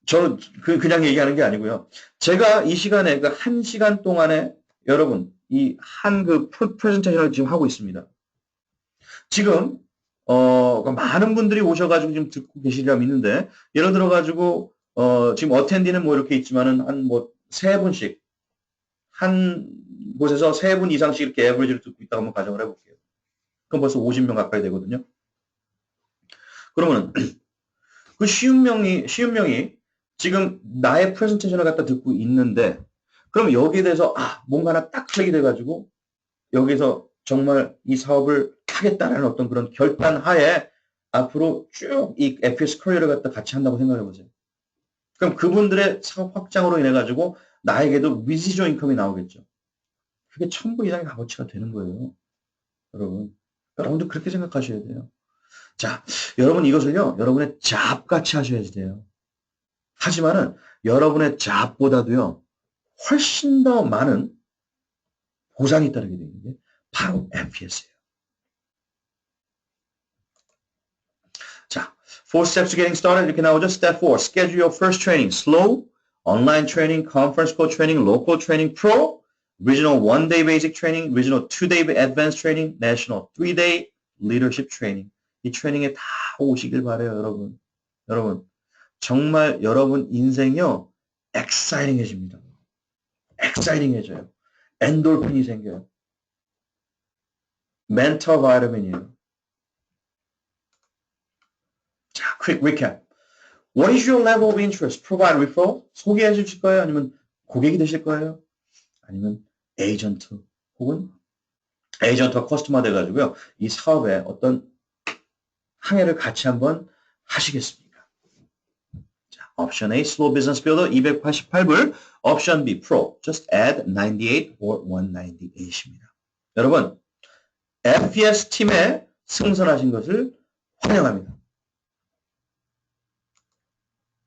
저는 그냥 얘기하는 게 아니고요. 제가 이 시간에 그 1시간 동안에 여러분 이 한 그 프레젠테이션을 지금 하고 있습니다. 지금 많은 분들이 오셔가지고 지금 듣고 계시리라 믿는데 예를 들어가지고 지금 어텐디는 뭐 이렇게 있지만은 한 뭐 3분씩 한 곳에서 3분 이상씩 이렇게 에버리지를 듣고 있다고 한번 가정을 해볼게요. 그럼 벌써 50명 가까이 되거든요. 그러면은 그 쉬운 명이 지금 나의 프레젠테이션을 갖다 듣고 있는데 그럼 여기에 대해서 뭔가 하나 딱 클릭이 돼가지고 여기서 정말 이 사업을 하겠다라는 어떤 그런 결단 하에 앞으로 쭉 이 FS 커리어를 갖다 같이 한다고 생각해 보세요. 그럼 그분들의 사업 확장으로 인해 가지고 나에게도 위지조 인컴이 나오겠죠. 그게 1,000불 이상의 값어치가 되는 거예요. 여러분도 그렇게 생각하셔야 돼요. 자, 여러분 이것을요, 여러분의 잡같이 하셔야 돼요. 하지만은 여러분의 잡보다도요, 훨씬 더 많은 보상이 따르게 되는 게 바로 아시겠어요? 자, 4 steps to getting started 이렇게 나오죠. Step 4, schedule your first training. Slow, online training, conference call training, local training, pro, regional 1-day basic training, regional 2-day advanced training, national 3-day leadership training. 이 트레이닝에 다 오시길 바래요, 여러분. 여러분, 정말 여러분 인생이요, 엑사이팅해집니다. 엑사이팅해져요. 엔돌핀이 생겨요. 멘탈 바이타민이에요. 자, quick recap. What is your level of interest? Provide referral. 소개해 주실 거예요? 아니면 고객이 되실 거예요? 아니면 에이전트 혹은 에이전트와 커스터머 돼가지고요. 이 사업에 어떤 항해를 같이 한번 하시겠습니까? 자, 옵션 A, Slow Business Builder 288불. 옵션 B, Pro. Just add 98 or 198입니다. 여러분, FES 팀에 승선하신 것을 환영합니다.